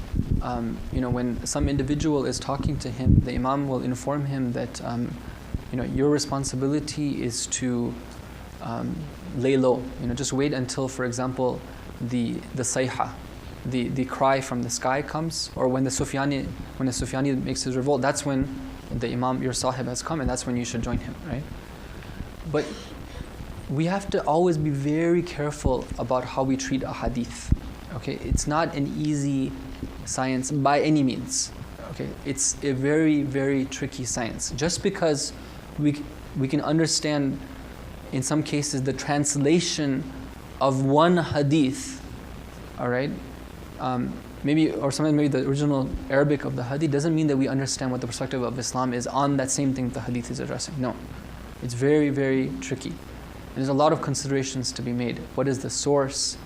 Speaker 1: when some individual is talking to him, the Imam will inform him that your responsibility is to lay low. Just wait until, for example, the sayha, the cry from the sky comes, or when the Sufyani makes his revolt. That's when the Imam, your sahib, has come, and that's when you should join him, right? But we have to always be very careful about how we treat a hadith. Okay, it's not an easy science by any means. Okay, it's a very, very tricky science. Just because we can understand in some cases the translation of one hadith, all right, maybe, or sometimes maybe the original Arabic of the hadith doesn't mean that we understand what the perspective of Islam is on that same thing the hadith is addressing. No. It's very, very tricky. And there's a lot of considerations to be made. What is the source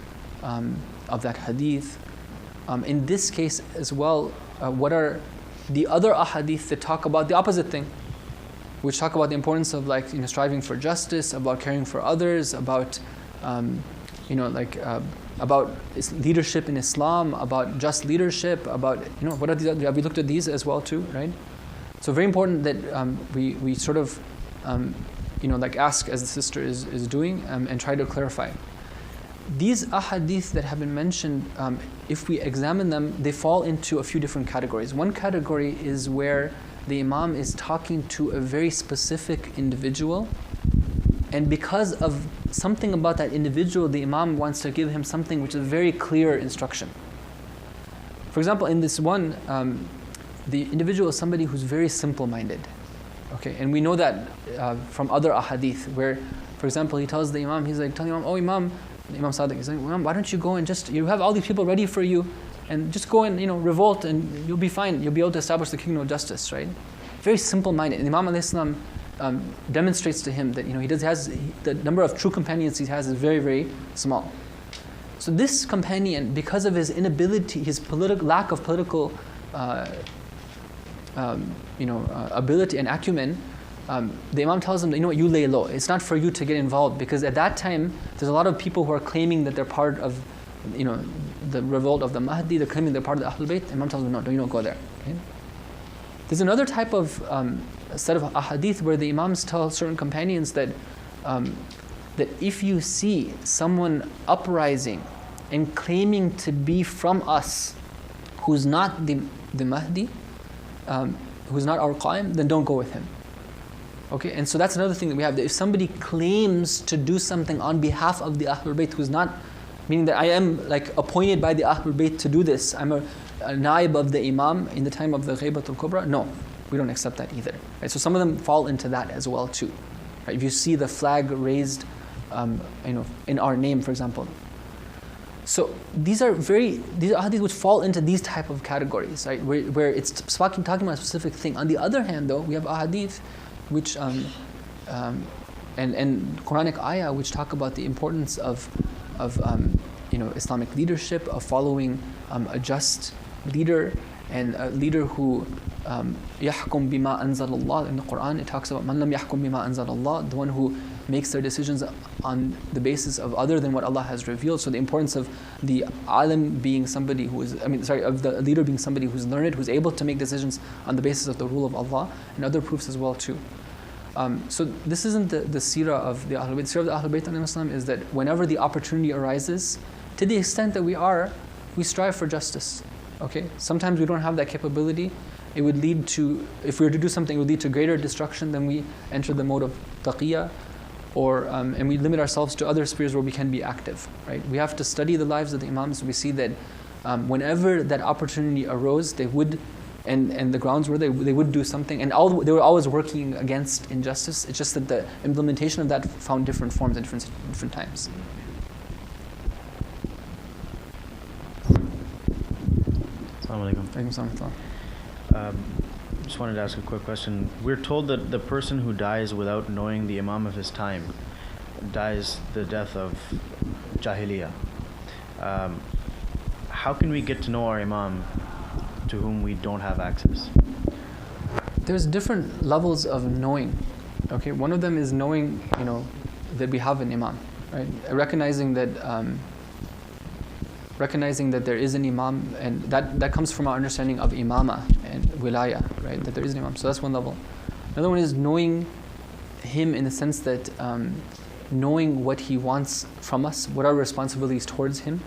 Speaker 1: of that hadith? In this case as well, what are the other ahadith that talk about the opposite thing? Which talk about the importance of striving for justice, about caring for others, about about leadership in Islam, about just leadership, about what are these other, have we looked at these as well too, right? So very important that we sort of ask as the sister is doing and try to clarify. These ahadith that have been mentioned, if we examine them, they fall into a few different categories. One category is where the Imam is talking to a very specific individual, and because of something about that individual, the Imam wants to give him something which is very clear instruction. For example, in this one, the individual is somebody who's very simple-minded. Okay, and we know that from other ahadith, where, for example, he tells the Imam, he's like telling Imam, oh Imam Sadiq, he's like, Imam, why don't you go and you have all these people ready for you, and just go and revolt, and you'll be fine. You'll be able to establish the kingdom of justice, right? Very simple-minded. And Imam alayhi salam demonstrates to him that the number of true companions he has is very, very small. So this companion, because of his inability, his lack of political ability and acumen, the Imam tells him that, you lay low. It's not for you to get involved, because at that time there's a lot of people who are claiming that they're part of the revolt of the Mahdi. They're claiming they're part of the Ahlul Bayt. Imam tells them, no, don't go there. Okay? There's another type of set of ahadith where the Imams tell certain companions that that if you see someone uprising and claiming to be from us, who's not the Mahdi, who's not our Qaim, then don't go with him. Okay, and so that's another thing that we have, that if somebody claims to do something on behalf of the Ahlul Bayt, who's not, meaning that I am appointed by the Ahlul Bayt to do this, I'm a naib of the Imam in the time of the Ghaybatul Kubra, no, we don't accept that either. Right? So some of them fall into that as well too. Right? If you see the flag raised in our name, for example. So these are hadith which fall into these type of categories, right? Where it's talking about a specific thing. On the other hand, though, we have ahadith which and Quranic ayah which talk about the importance of Islamic leadership, of following a just leader, and a leader who yahkum bima anzalallah. In the Quran, it talks about man lam yahkum bima anzalallah, the one who makes their decisions on the basis of other than what Allah has revealed. So the importance of the alim being somebody of the leader being somebody who's learned, who's able to make decisions on the basis of the rule of Allah, and other proofs as well too. So this isn't the seerah of the Ahlul Bayt. The seerah of the Ahlul Bayt alayhim salam is that whenever the opportunity arises, to the extent that we strive for justice. Okay? Sometimes we don't have that capability. It would lead to, if we were to do something, it would lead to greater destruction. Then we enter the mode of taqiyya, and we limit ourselves to other spheres where we can be active. Right? We have to study the lives of the Imams. We see that whenever that opportunity arose, they would, and the grounds were they would do something, and they were always working against injustice. It's just that the implementation of that found different forms at different times.
Speaker 6: Assalamu alaikum. Just wanted to ask a quick question. We're told that the person who dies without knowing the Imam of his time dies the death of Jahiliyyah. How can we get to know our Imam to whom we don't have access?
Speaker 1: There's different levels of knowing. Okay, one of them is knowing, that we have an Imam, right? Recognizing that there is an Imam, and that comes from our understanding of imama and wilaya, right? That there is an Imam. So that's one level. Another one is knowing him in the sense that knowing what he wants from us, what our responsibilities towards him,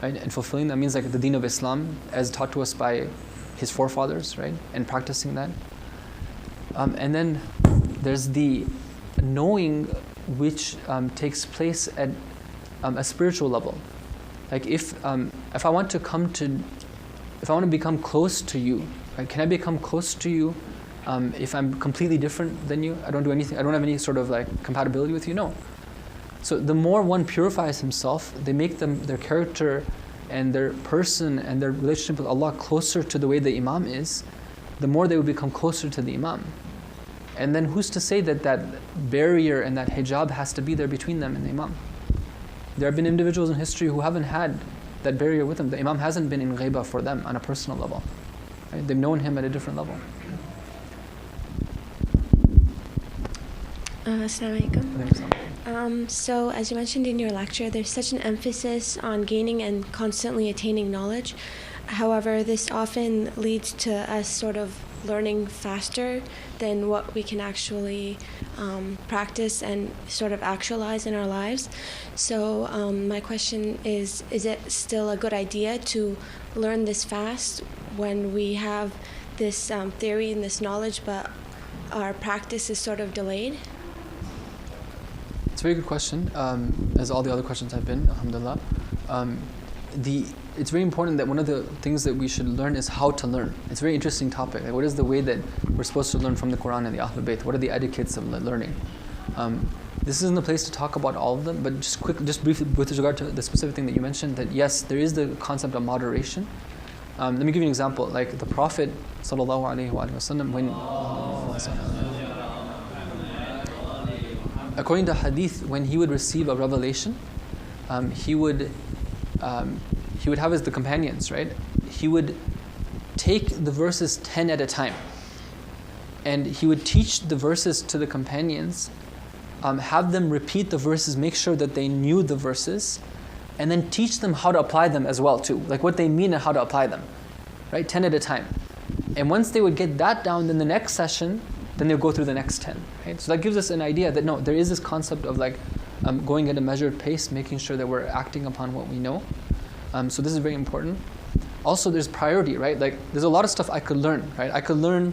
Speaker 1: right? And fulfilling that means like the deen of Islam as taught to us by his forefathers, right? And practicing that. And then there's the knowing which takes place at a spiritual level. Like if I want to become close to you, right? Can I become close to you if I'm completely different than you? I don't do anything. I don't have any sort of compatibility with you. No. So the more one purifies himself, they make their character and their person and their relationship with Allah closer to the way the Imam is, the more they will become closer to the Imam. And then who's to say that that barrier and that hijab has to be there between them and the Imam? There have been individuals in history who haven't had that barrier with them. The Imam hasn't been in ghaibah for them on a personal level. Right? They've known him at a different level.
Speaker 9: Assalamu alaikum. So, as you mentioned in your lecture, there's such an emphasis on gaining and constantly attaining knowledge. However, this often leads to us sort of learning faster than what we can actually practice and sort of actualize in our lives. So my question is it still a good idea to learn this fast when we have this theory and this knowledge, but our practice is sort of delayed?
Speaker 1: It's a very good question, as all the other questions have been, alhamdulillah. It's very important that one of the things that we should learn is how to learn. It's a very interesting topic. Like, what is the way that we're supposed to learn from the Quran and the Ahlul Bayt? What are the etiquettes of learning? This isn't the place to talk about all of them, but just briefly with regard to the specific thing that you mentioned, that yes, there is the concept of moderation. Let me give you an example. Like the Prophet ﷺ, according to hadith, when he would receive a revelation, he would have the companions, right? He would take the verses 10 at a time, and he would teach the verses to the companions, have them repeat the verses, make sure that they knew the verses, and then teach them how to apply them as well too, like what they mean and how to apply them, right? 10 at a time. And once they would get that down, then the next session, then they'll go through the next 10, right? So that gives us an idea that no, there is this concept of like going at a measured pace, making sure that we're acting upon what we know. So this is very important. Also, there's priority, right? Like, there's a lot of stuff I could learn, right? I could learn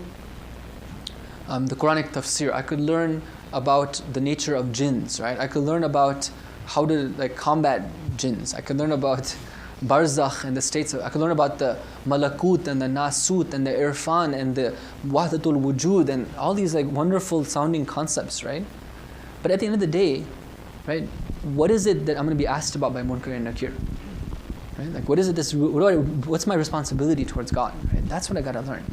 Speaker 1: the Quranic tafsir. I could learn about the nature of jinns, right? I could learn about how to like combat jinns. I could learn about barzakh and the states. I could learn about the malakut and the nasut and the irfan and the wahdatul wujud and all these like wonderful sounding concepts, right? But at the end of the day, right, what is it that I'm going to be asked about by Munkar and Nakir? Right? Like, what is it? What's my responsibility towards God? Right? That's what I gotta learn.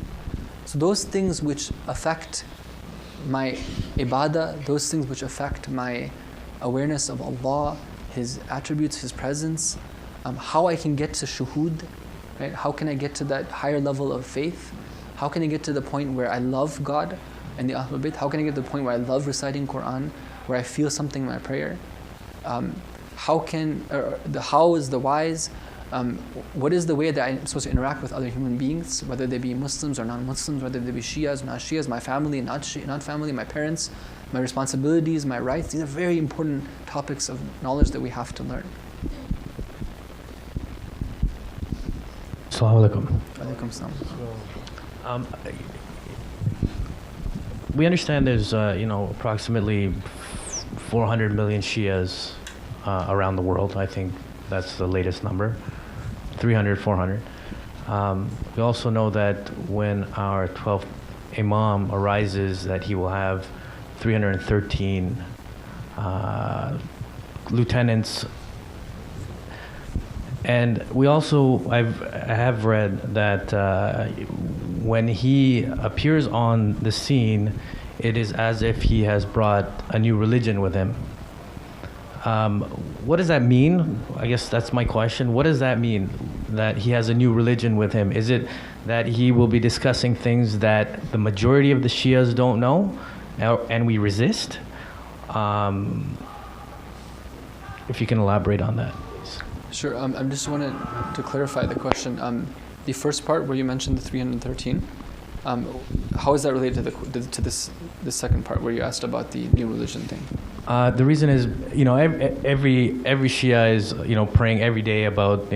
Speaker 1: So those things which affect my ibadah, those things which affect my awareness of Allah, His attributes, His presence, how I can get to shuhud, right? How can I get to that higher level of faith? How can I get to the point where I love God and the Ahlul Bayt? How can I get to the point where I love reciting Quran, where I feel something in my prayer? How is the wise? What is the way that I'm supposed to interact with other human beings, whether they be Muslims or non-Muslims, whether they be Shias or not Shias, my family, not family, my parents, my responsibilities, my rights. These are very important topics of knowledge that we have to learn.
Speaker 10: Assalamu alaikum.
Speaker 1: Alaikum salam.
Speaker 10: We understand there's approximately 400 million Shias around the world. I think that's the latest number, 300, 400. We also know that when our 12th Imam arises, that he will have 313 lieutenants. And we also, I have read that when he appears on the scene, it is as if he has brought a new religion with him. What does that mean? I guess that's my question. What does that mean, that he has a new religion with him? Is it that he will be discussing things that the majority of the Shias don't know, and we resist? If you can elaborate on that.
Speaker 1: Sure. I just wanted to clarify the question. The first part where you mentioned the 313, how is that related to this second part where you asked about the new religion thing?
Speaker 10: The reason is, every Shia is, praying every day about,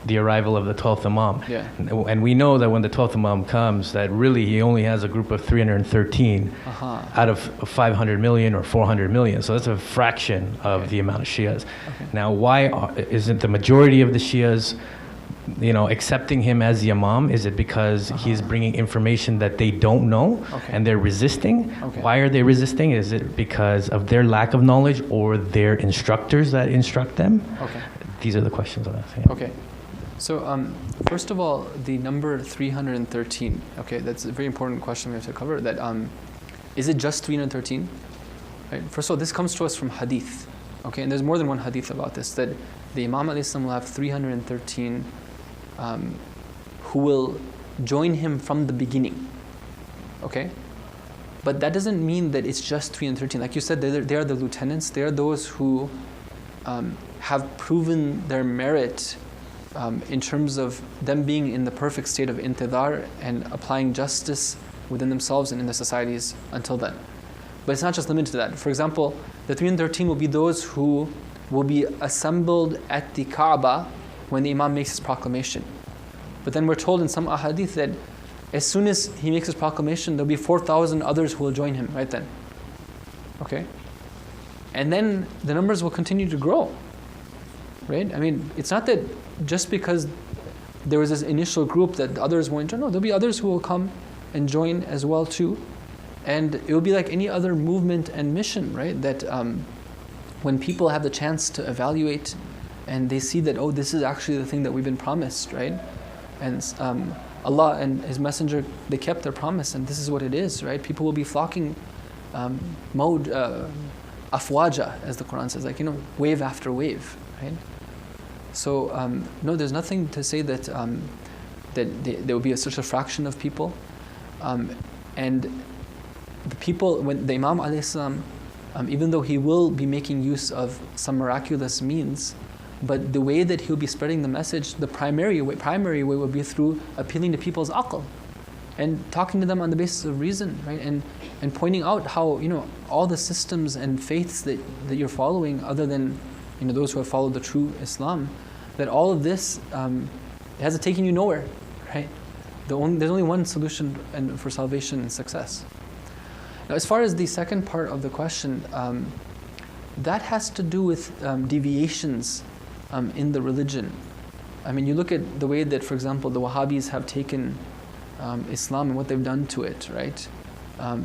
Speaker 10: the arrival of the 12th Imam.
Speaker 1: Yeah.
Speaker 10: And we know that when the 12th Imam comes, that really he only has a group of 313 out of 500 million or 400 million. So that's a fraction of the amount of Shias. Okay. Now, why isn't the majority of the Shias, accepting him as the Imam? Is it because he's bringing information that they don't know and they're resisting? Okay. Why are they resisting? Is it because of their lack of knowledge or their instructors that instruct them? Okay. These are the questions I'm asking.
Speaker 1: Okay. So, first of all, the number 313. Okay, that's a very important question we have to cover. That is it just 313? Right? First of all, this comes to us from hadith. Okay, and there's more than one hadith about this. That the Imam al-Islam will have 313 who will join him from the beginning. Okay, but that doesn't mean that it's just 313. Like you said, they are the lieutenants. They are those who have proven their merit in terms of them being in the perfect state of intidhar and applying justice within themselves and in the societies until then. But it's not just limited to that. For example, the 313 will be those who will be assembled at the Kaaba when the Imam makes his proclamation. But then we're told in some ahadith that as soon as he makes his proclamation, there'll be 4,000 others who will join him right then. Okay? And then the numbers will continue to grow. Right? I mean, it's not that just because there was this initial group that the others won't join. No, there'll be others who will come and join as well too. And it will be like any other movement and mission, right? That when people have the chance to evaluate and they see that, oh, this is actually the thing that we've been promised, right? And Allah and His Messenger, they kept their promise, and this is what it is, right? People will be flocking, afwaja, as the Quran says, like, wave after wave, right? So, no, there's nothing to say that there will be such a fraction of people. And the people, when the Imam al-Islam, even though he will be making use of some miraculous means, but the way that he'll be spreading the message, the primary way will be through appealing to people's aql and talking to them on the basis of reason, right? And pointing out how, all the systems and faiths that you're following, other than, those who have followed the true Islam, that all of this hasn't taken you nowhere, right? There's only one solution for salvation and success. Now, as far as the second part of the question, that has to do with deviations in the religion. I mean, you look at the way that, for example, the Wahhabis have taken Islam and what they've done to it, right?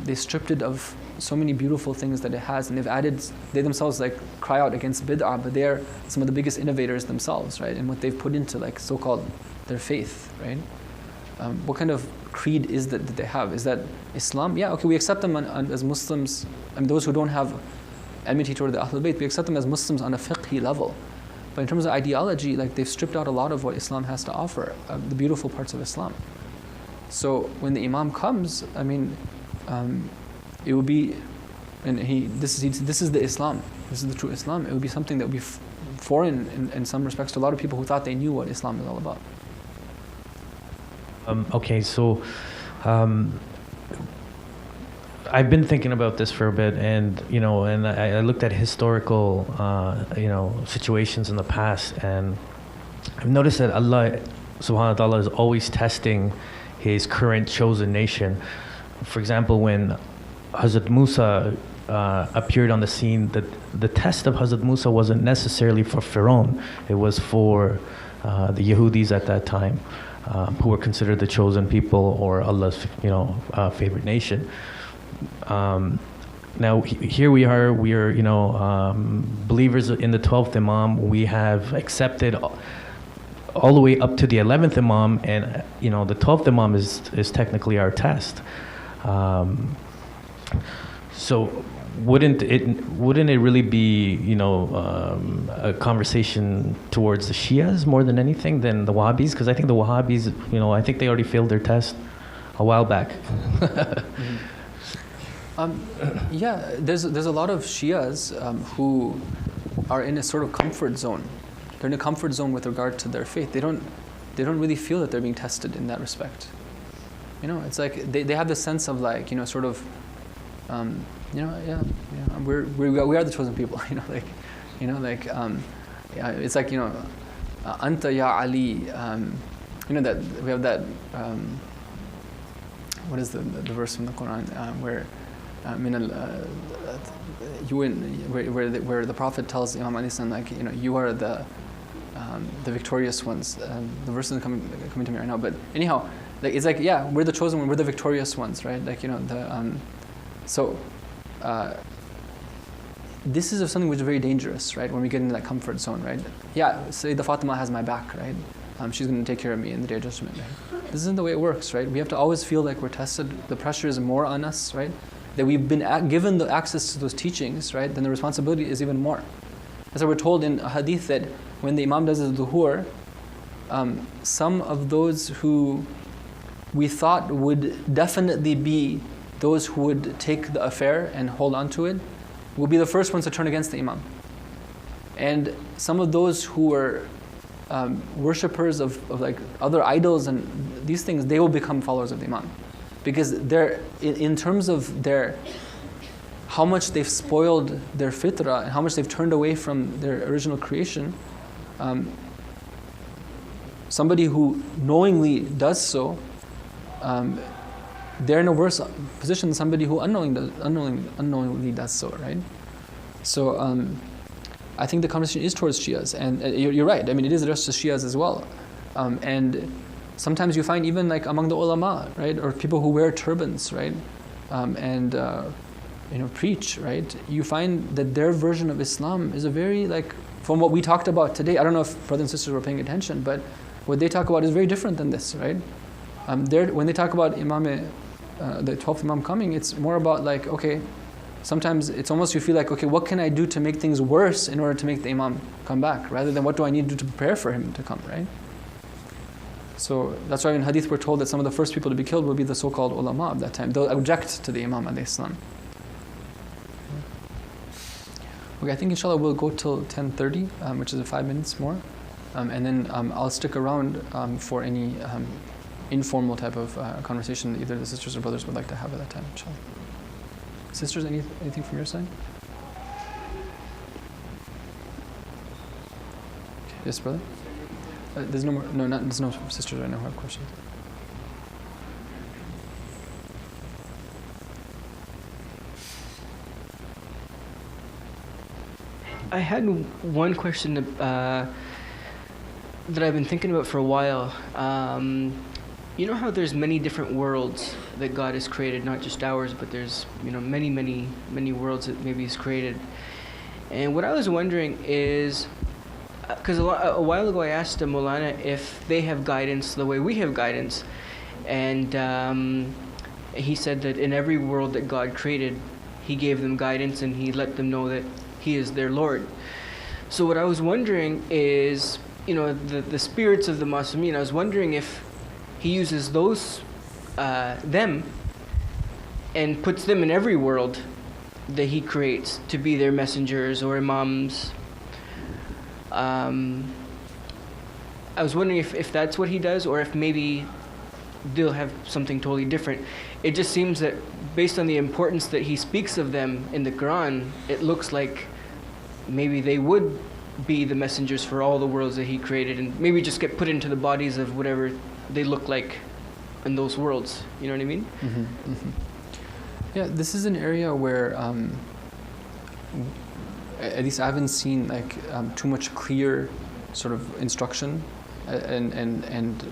Speaker 1: They stripped it of so many beautiful things that it has, and they themselves cry out against bid'ah, but they are some of the biggest innovators themselves, right? And what they've put into so-called their faith, right? What kind of creed is that they have? Is that Islam? Yeah, okay, we accept them as Muslims. I mean, those who don't have enmity toward the Ahlul Bayt, we accept them as Muslims on a fiqhi level. But in terms of ideology, they've stripped out a lot of what Islam has to offer, the beautiful parts of Islam. So when the Imam comes, I mean, it will be, and this is the Islam, this is the true Islam. It would be something that would be foreign in some respects to a lot of people who thought they knew what Islam is all about.
Speaker 10: Okay, so I've been thinking about this for a bit, and I looked at historical situations in the past, and I've noticed that Allah subhanahu wa ta'ala is always testing His current chosen nation. For example, when Hazrat Musa appeared on the scene, the test of Hazrat Musa wasn't necessarily for Pharaoh, it was for the Yehudis at that time, who were considered the chosen people or Allah's favorite nation. Now here we are believers in the 12th Imam. We have accepted all the way up to the 11th Imam, and the 12th Imam is technically our test. So wouldn't it really be a conversation towards the Shias more than anything than the Wahhabis? Because I think the Wahhabis, I think they already failed their test a while back.
Speaker 1: Yeah, there's a lot of Shias who are in a sort of comfort zone. They're in a comfort zone with regard to their faith. They don't really feel that they're being tested in that respect. It's like they have this sense of sort of, we are the chosen people. It's like Anta ya Ali. That we have that. What is the verse from the Quran where where the Prophet tells Imam Ali, you are the victorious ones. The verse isn't coming to me right now, but anyhow, it's like, yeah, we're the chosen one, we're the victorious ones, right? This is something which is very dangerous, right? When we get into that comfort zone, right? Yeah, Sayyidah Fatima has my back, right? she's going to take care of me in the day of judgment. Right? This isn't the way it works, right? We have to always feel like we're tested. The pressure is more on us, right? That we've been given the access to those teachings, right? Then the responsibility is even more. As we're told in a hadith that when the Imam does the duhur, some of those who we thought would definitely be those who would take the affair and hold on to it will be the first ones to turn against the Imam. And some of those who were worshippers of like other idols and these things, they will become followers of the Imam. Because they're, in terms of how much they've spoiled their fitrah and how much they've turned away from their original creation, somebody who knowingly does so, they're in a worse position than somebody who unknowingly does so, right? So I think the conversation is towards Shias, and you're right. I mean, it is addressed to Shias as well, and sometimes you find even like among the ulama, right, or people who wear turbans, right, and preach, right. You find that their version of Islam is a very like, from what we talked about today. I don't know if brothers and sisters were paying attention, but what they talk about is very different than this, right? When they talk about the 12th Imam coming, it's more about like, okay, sometimes it's almost you feel like, okay, what can I do to make things worse in order to make the Imam come back, rather than what do I need to do to prepare for him to come, right? So that's why in hadith we're told that some of the first people to be killed will be the so-called ulama of that time. They'll object to the Imam alayhi salam. Okay, I think inshallah we'll go till 10:30, which is 5 minutes more. And then I'll stick around for any informal type of conversation that either the sisters or brothers would like to have at that time, inshallah. Sisters, anything from your side? Okay, yes, brother? There's no sisters right now who have questions.
Speaker 3: I had one question that I've been thinking about for a while. You know how there's many different worlds that God has created, not just ours, but there's many worlds that maybe He's created. And what I was wondering is, because a while ago I asked Maulana if they have guidance the way we have guidance, and he said that in every world that God created, He gave them guidance and He let them know that He is their Lord. So what I was wondering is, the spirits of the Masumeen, I was wondering if He uses those, them, and puts them in every world that He creates to be their messengers or imams. I was wondering if that's what He does, or if maybe they'll have something totally different. It just seems that based on the importance that He speaks of them in the Quran, it looks like maybe they would be the messengers for all the worlds that He created, and maybe just get put into the bodies of whatever they look like in those worlds. You know what I mean?
Speaker 1: Mm-hmm, mm-hmm. Yeah, this is an area where at least I haven't seen like too much clear sort of instruction and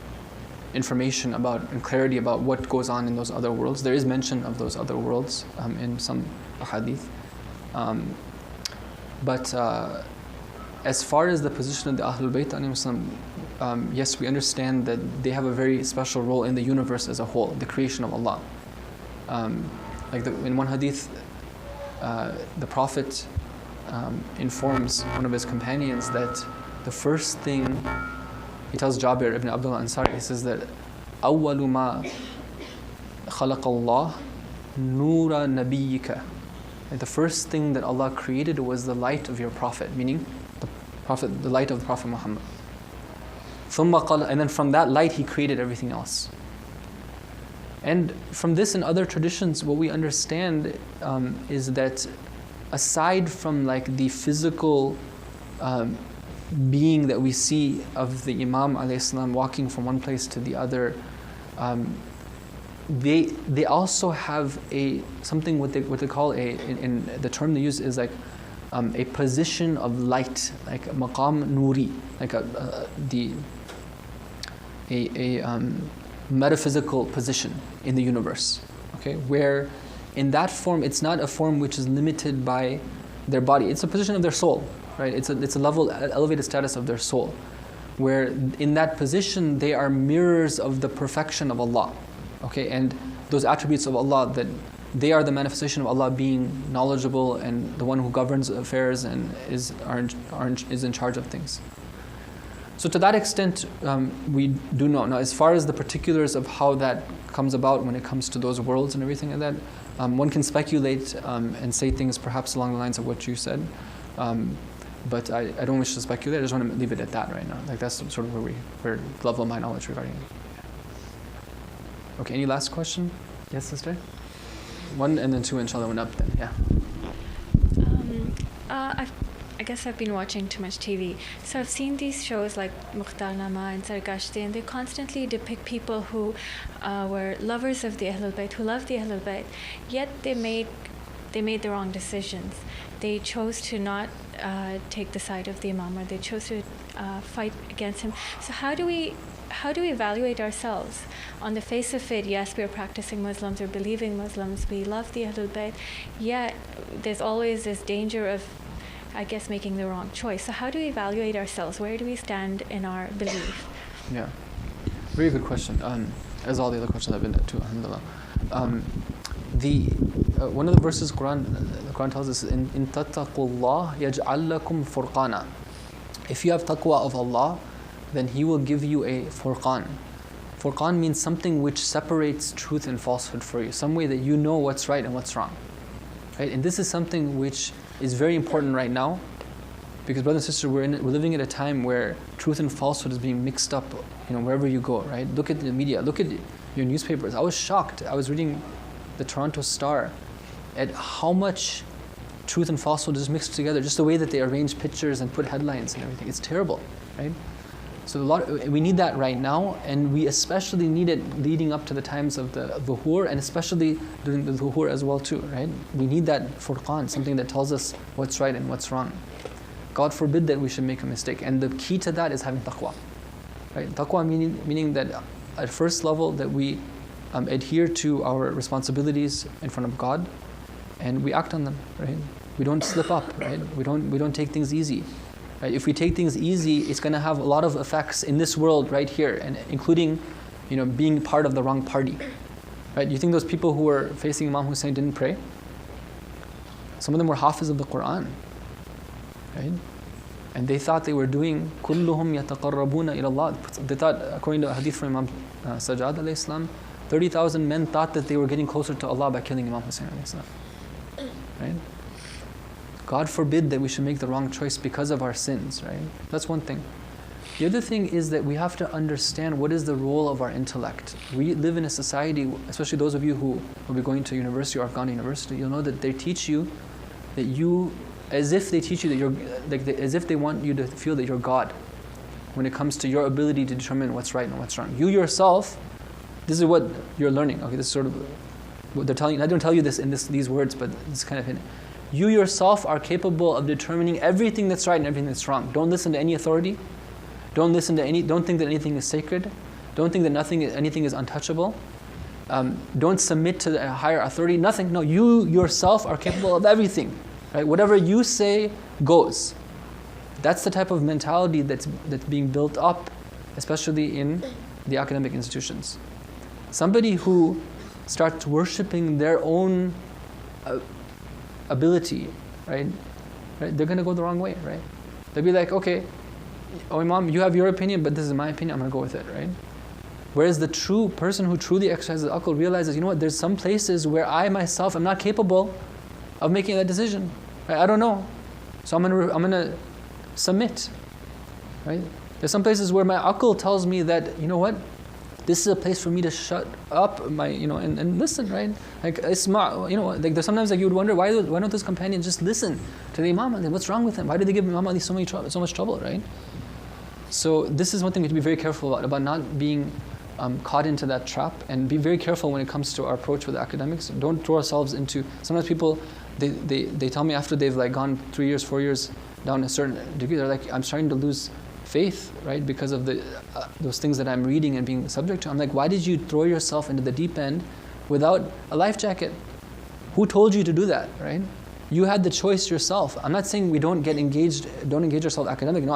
Speaker 1: information about and clarity about what goes on in those other worlds. There is mention of those other worlds in some hadith. But as far as the position of the Ahlul Bayt, yes, we understand that they have a very special role in the universe as a whole, the creation of Allah. In one hadith, the Prophet informs one of his companions that the first thing, he tells Jabir ibn Abdullah Ansari, he says that أَوَّلُ مَا خَلَقَ اللَّهُ نُورَ نَبِيِّكَ. The first thing that Allah created was the light of your Prophet, meaning the light of the Prophet Muhammad. And then from that light He created everything else. And from this and other traditions, what we understand is that aside from like the physical being that we see of the Imam alayhi salam walking from one place to the other, they also have something what they call in the term they use is like a position of light, like maqam nuri, like a metaphysical position in the universe. Okay, where in that form it's not a form which is limited by their body. It's a position of their soul, right? It's a level, elevated status of their soul, where in that position they are mirrors of the perfection of Allah. Okay, and those attributes of Allah, that they are the manifestation of Allah being knowledgeable and the one who governs affairs and is in charge of things. So to that extent, we do know. Now, as far as the particulars of how that comes about when it comes to those worlds and everything like that, one can speculate and say things perhaps along the lines of what you said. But I don't wish to speculate. I just want to leave it at that right now. Like that's sort of where the level of my knowledge regarding it. Okay, any last question? Yes, sister? One and then two, inshallah, one up then, yeah.
Speaker 8: I guess I've been watching too much TV. So I've seen these shows like Mukhtar-Nama and Sargashti, and they constantly depict people who were lovers of the Ahlul Bayt, who loved the Ahlul Bayt, yet they made the wrong decisions. They chose to not take the side of the Imam, or they chose to fight against him. So how do we evaluate ourselves? On the face of it, yes, we are practicing Muslims, we're believing Muslims, we love the Ahlul Bayt, yet there's always this danger of, I guess, making the wrong choice. So how do we evaluate ourselves? Where do we stand in our belief?
Speaker 1: Yeah, very good question. As all the other questions have been too, alhamdulillah. One of the verses the Quran tells us, in tattaqullah yaj'al lakum furqana. If you have taqwa of Allah, then He will give you a furqan. Furqan means something which separates truth and falsehood for you, some way that you know what's right and what's wrong. Right? And this is something which is very important right now, because brothers and sisters, we're living at a time where truth and falsehood is being mixed up, wherever you go, right? Look at the media, look at your newspapers. I was shocked. I was reading the Toronto Star at how much truth and falsehood is mixed together, just the way that they arrange pictures and put headlines and everything. It's terrible, right? So we need that right now, and we especially need it leading up to the times of the dhuhur, and especially during the dhuhur as well too, right? We need that furqan, something that tells us what's right and what's wrong. God forbid that we should make a mistake, and the key to that is having taqwa, right? Taqwa meaning that at first level that we adhere to our responsibilities in front of God, and we act on them, right? We don't slip up, right? We don't take things easy. Right? If we take things easy, it's going to have a lot of effects in this world right here, and including, being part of the wrong party. Right? You think those people who were facing Imam Hussein didn't pray? Some of them were hafiz of the Quran, right? And they thought they were doing kulluhum yataqarrabuna ila Allah. They thought, according to a hadith from Imam Sajjad alayhi salam, 30,000 men thought that they were getting closer to Allah by killing Imam Hussein alayhi salam. Right? God forbid that we should make the wrong choice because of our sins, right? That's one thing. The other thing is that we have to understand what is the role of our intellect. We live in a society, especially those of you who will be going to university or have gone to university, you'll know that they teach you that as if they teach you that you're, as if they want you to feel that you're God when it comes to your ability to determine what's right and what's wrong. You yourself, this is what you're learning. Okay, this is sort of what they're telling you. I don't tell you this in these words, but it's kind of hidden. You yourself are capable of determining everything that's right and everything that's wrong. Don't listen to any authority. Don't think that anything is sacred. Don't think that anything is untouchable. Don't submit to a higher authority. Nothing. No, you yourself are capable of everything. Right? Whatever you say goes. That's the type of mentality that's being built up, especially in the academic institutions. Somebody who starts worshiping their own ability, right? They're going to go the wrong way, right? They'll be like, okay, oh Imam, you have your opinion, but this is my opinion, I'm going to go with it, right? Whereas the true person who truly exercises aql realizes, there's some places where I myself am not capable of making that decision. Right? I don't know. So I'm going to submit, right? There's some places where my aql tells me that, this is a place for me to shut up and listen, right? Like isma, like there's sometimes like you would wonder why don't those companions just listen to the Imam Ali? What's wrong with them? Why did they give Imam Ali so much trouble, right? So this is one thing we have to be very careful about not being caught into that trap, and be very careful when it comes to our approach with academics. Don't throw ourselves into. Sometimes people they tell me after they've gone 3 years, 4 years down a certain degree, they're like, I'm starting to lose faith, right, because of those things that I'm reading and being subject to. I'm like, why did you throw yourself into the deep end without a life jacket? Who told you to do that, right? You had the choice yourself. I'm not saying we don't engage ourselves academically. No,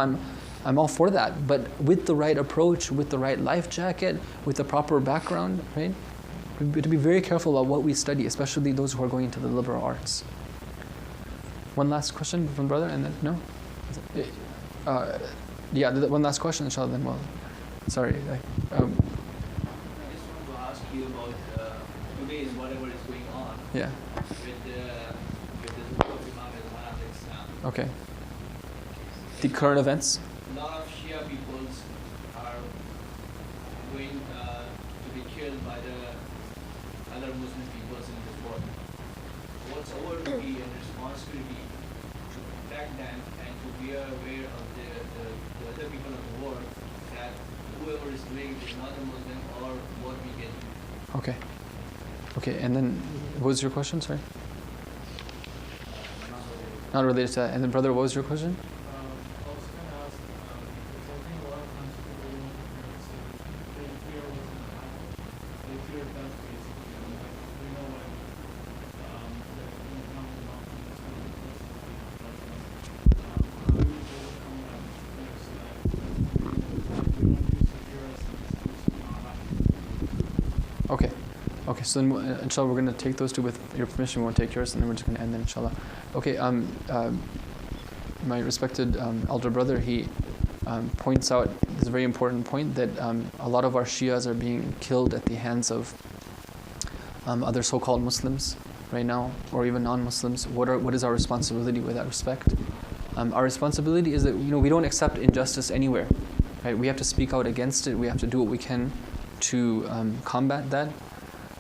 Speaker 1: I'm all for that, but with the right approach, with the right life jacket, with the proper background, right? We have to be very careful about what we study, especially those who are going into the liberal arts. One last question from brother, and then no? One last question, inshallah, then sorry.
Speaker 11: I just want to ask you about today and whatever is going on.
Speaker 1: Yeah.
Speaker 11: With the Twelfth Imam al-Mahdi.
Speaker 1: Okay. The current events?
Speaker 11: A lot of Shia peoples are going to be killed by the other Muslim peoples in this world. What's our duty and responsibility to protect them and to be aware of the other people of the world that whoever is doing is not a Muslim or what we can do?
Speaker 1: Okay, and then what was your question? Sorry? Not related to that. And then brother, what was your question? Okay, so then inshallah we're going to take those two with your permission. We won't take yours, and then we're just going to end then inshallah. Okay, my respected elder brother, he points out this very important point that a lot of our Shias are being killed at the hands of other so-called Muslims right now, or even non-Muslims. What is our responsibility with that respect? Our responsibility is that we don't accept injustice anywhere, right? We have to speak out against it. We have to do what we can to combat that.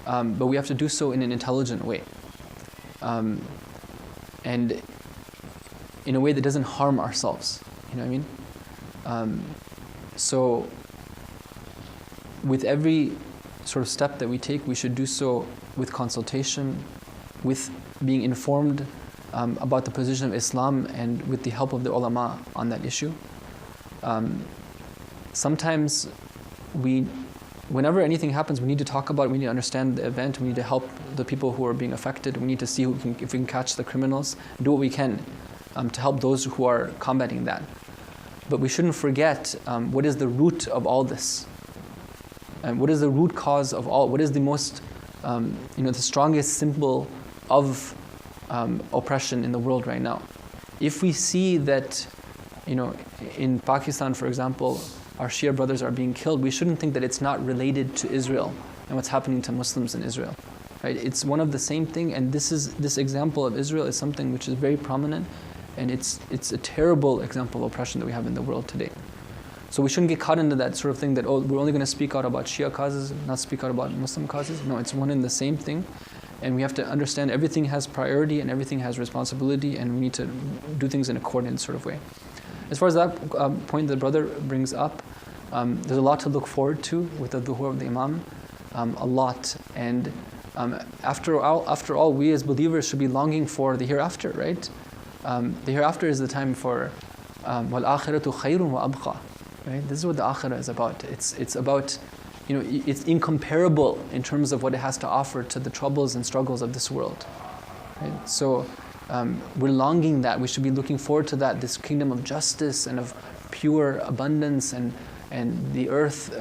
Speaker 1: But we have to do so in an intelligent way, and in a way that doesn't harm ourselves. You know what I mean? So with every sort of step that we take, we should do so with consultation, with being informed about the position of Islam, and with the help of the ulama on that issue. Sometimes whenever anything happens, we need to talk about it, we need to understand the event, we need to help the people who are being affected, we need to see if we can catch the criminals, do what we can to help those who are combating that. But we shouldn't forget what is the root of all this. And what is the root cause of all, what is the most, the strongest symbol of oppression in the world right now. If we see that, in Pakistan, for example, our Shia brothers are being killed, we shouldn't think that it's not related to Israel and what's happening to Muslims in Israel. Right? It's one of the same thing, and this example of Israel is something which is very prominent, and it's a terrible example of oppression that we have in the world today. So we shouldn't get caught into that sort of thing that, we're only going to speak out about Shia causes, not speak out about Muslim causes. No, it's one and the same thing, and we have to understand everything has priority and everything has responsibility, and we need to do things in a coordinated sort of way. As far as that point the brother brings up, there's a lot to look forward to with the Dhuhr of the Imam, a lot. And after all, we as believers should be longing for the hereafter, right? The hereafter is the time for وَالْآخِرَةُ خَيْرٌ وَأَبْقَى. Right? This is what the akhirah is about. It's about, it's incomparable in terms of what it has to offer to the troubles and struggles of this world. Right? So we're longing that. We should be looking forward to that, this kingdom of justice and of pure abundance, and the earth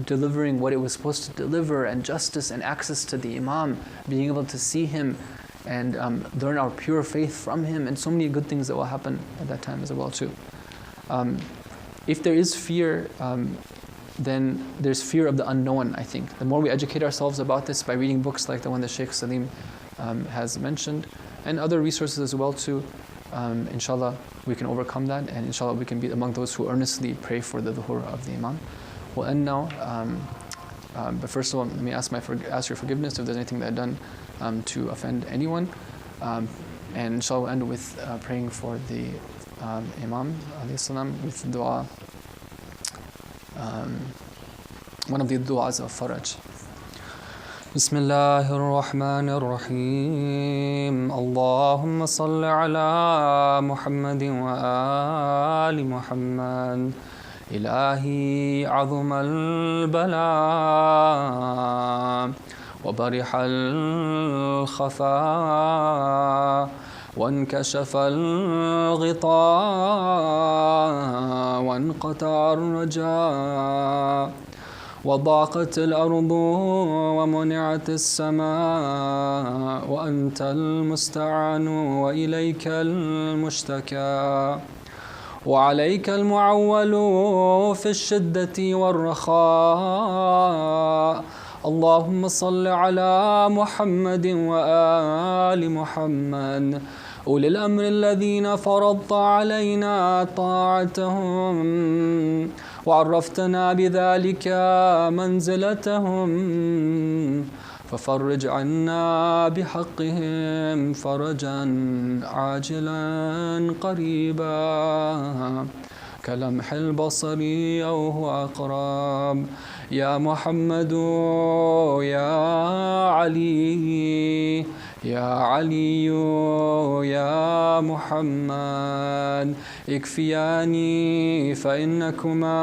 Speaker 1: delivering what it was supposed to deliver, and justice and access to the Imam, being able to see him and learn our pure faith from him, and so many good things that will happen at that time as well too. If there is fear, then there's fear of the unknown, I think. The more we educate ourselves about this by reading books like the one that Sheikh Salim has mentioned, and other resources as well too, inshallah we can overcome that, and inshallah we can be among those who earnestly pray for the Dhuhr of the Imam. We'll end now, but first of all, let me ask your forgiveness if there's anything that I've done to offend anyone, and inshallah we'll end with praying for the Imam alayhi salam with dua, one of the du'as of Faraj. بسم الله الرحمن الرحيم اللهم صل على محمد وآل محمد إلهي عظم البلاء وبرح الخفاء وانكشف الغطاء وانقطع الرجاء وضاقت الأرض ومنعت السماء وأنت المستعان وإليك المشتكى وعليك المعول في الشدة والرخاء. اللهم صل على محمد وآل محمد أولي الأمر الذين فرضت علينا طاعتهم وعرفتنا بذلك منزلتهم، ففرج عنا بحقهم فرجا عاجلا قريبا كلمح البصر أو هو أقرب. يا محمد يا علي يا علي يا محمد اكفياني فإنكما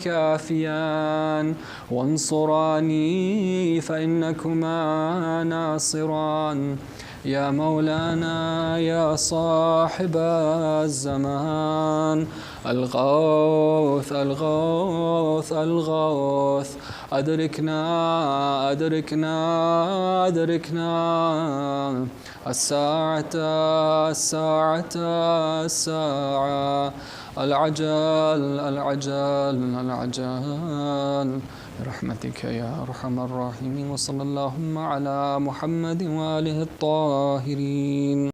Speaker 1: كافيان وانصراني فإنكما ناصران. يا مولانا يا صاحب الزمان الغوث الغوث الغوث أدركنا أدركنا أدركنا الساعة الساعة الساعة العجل العجل العجل برحمتك يا أرحم الراحمين. وصلى اللهم على محمد وآله الطاهرين.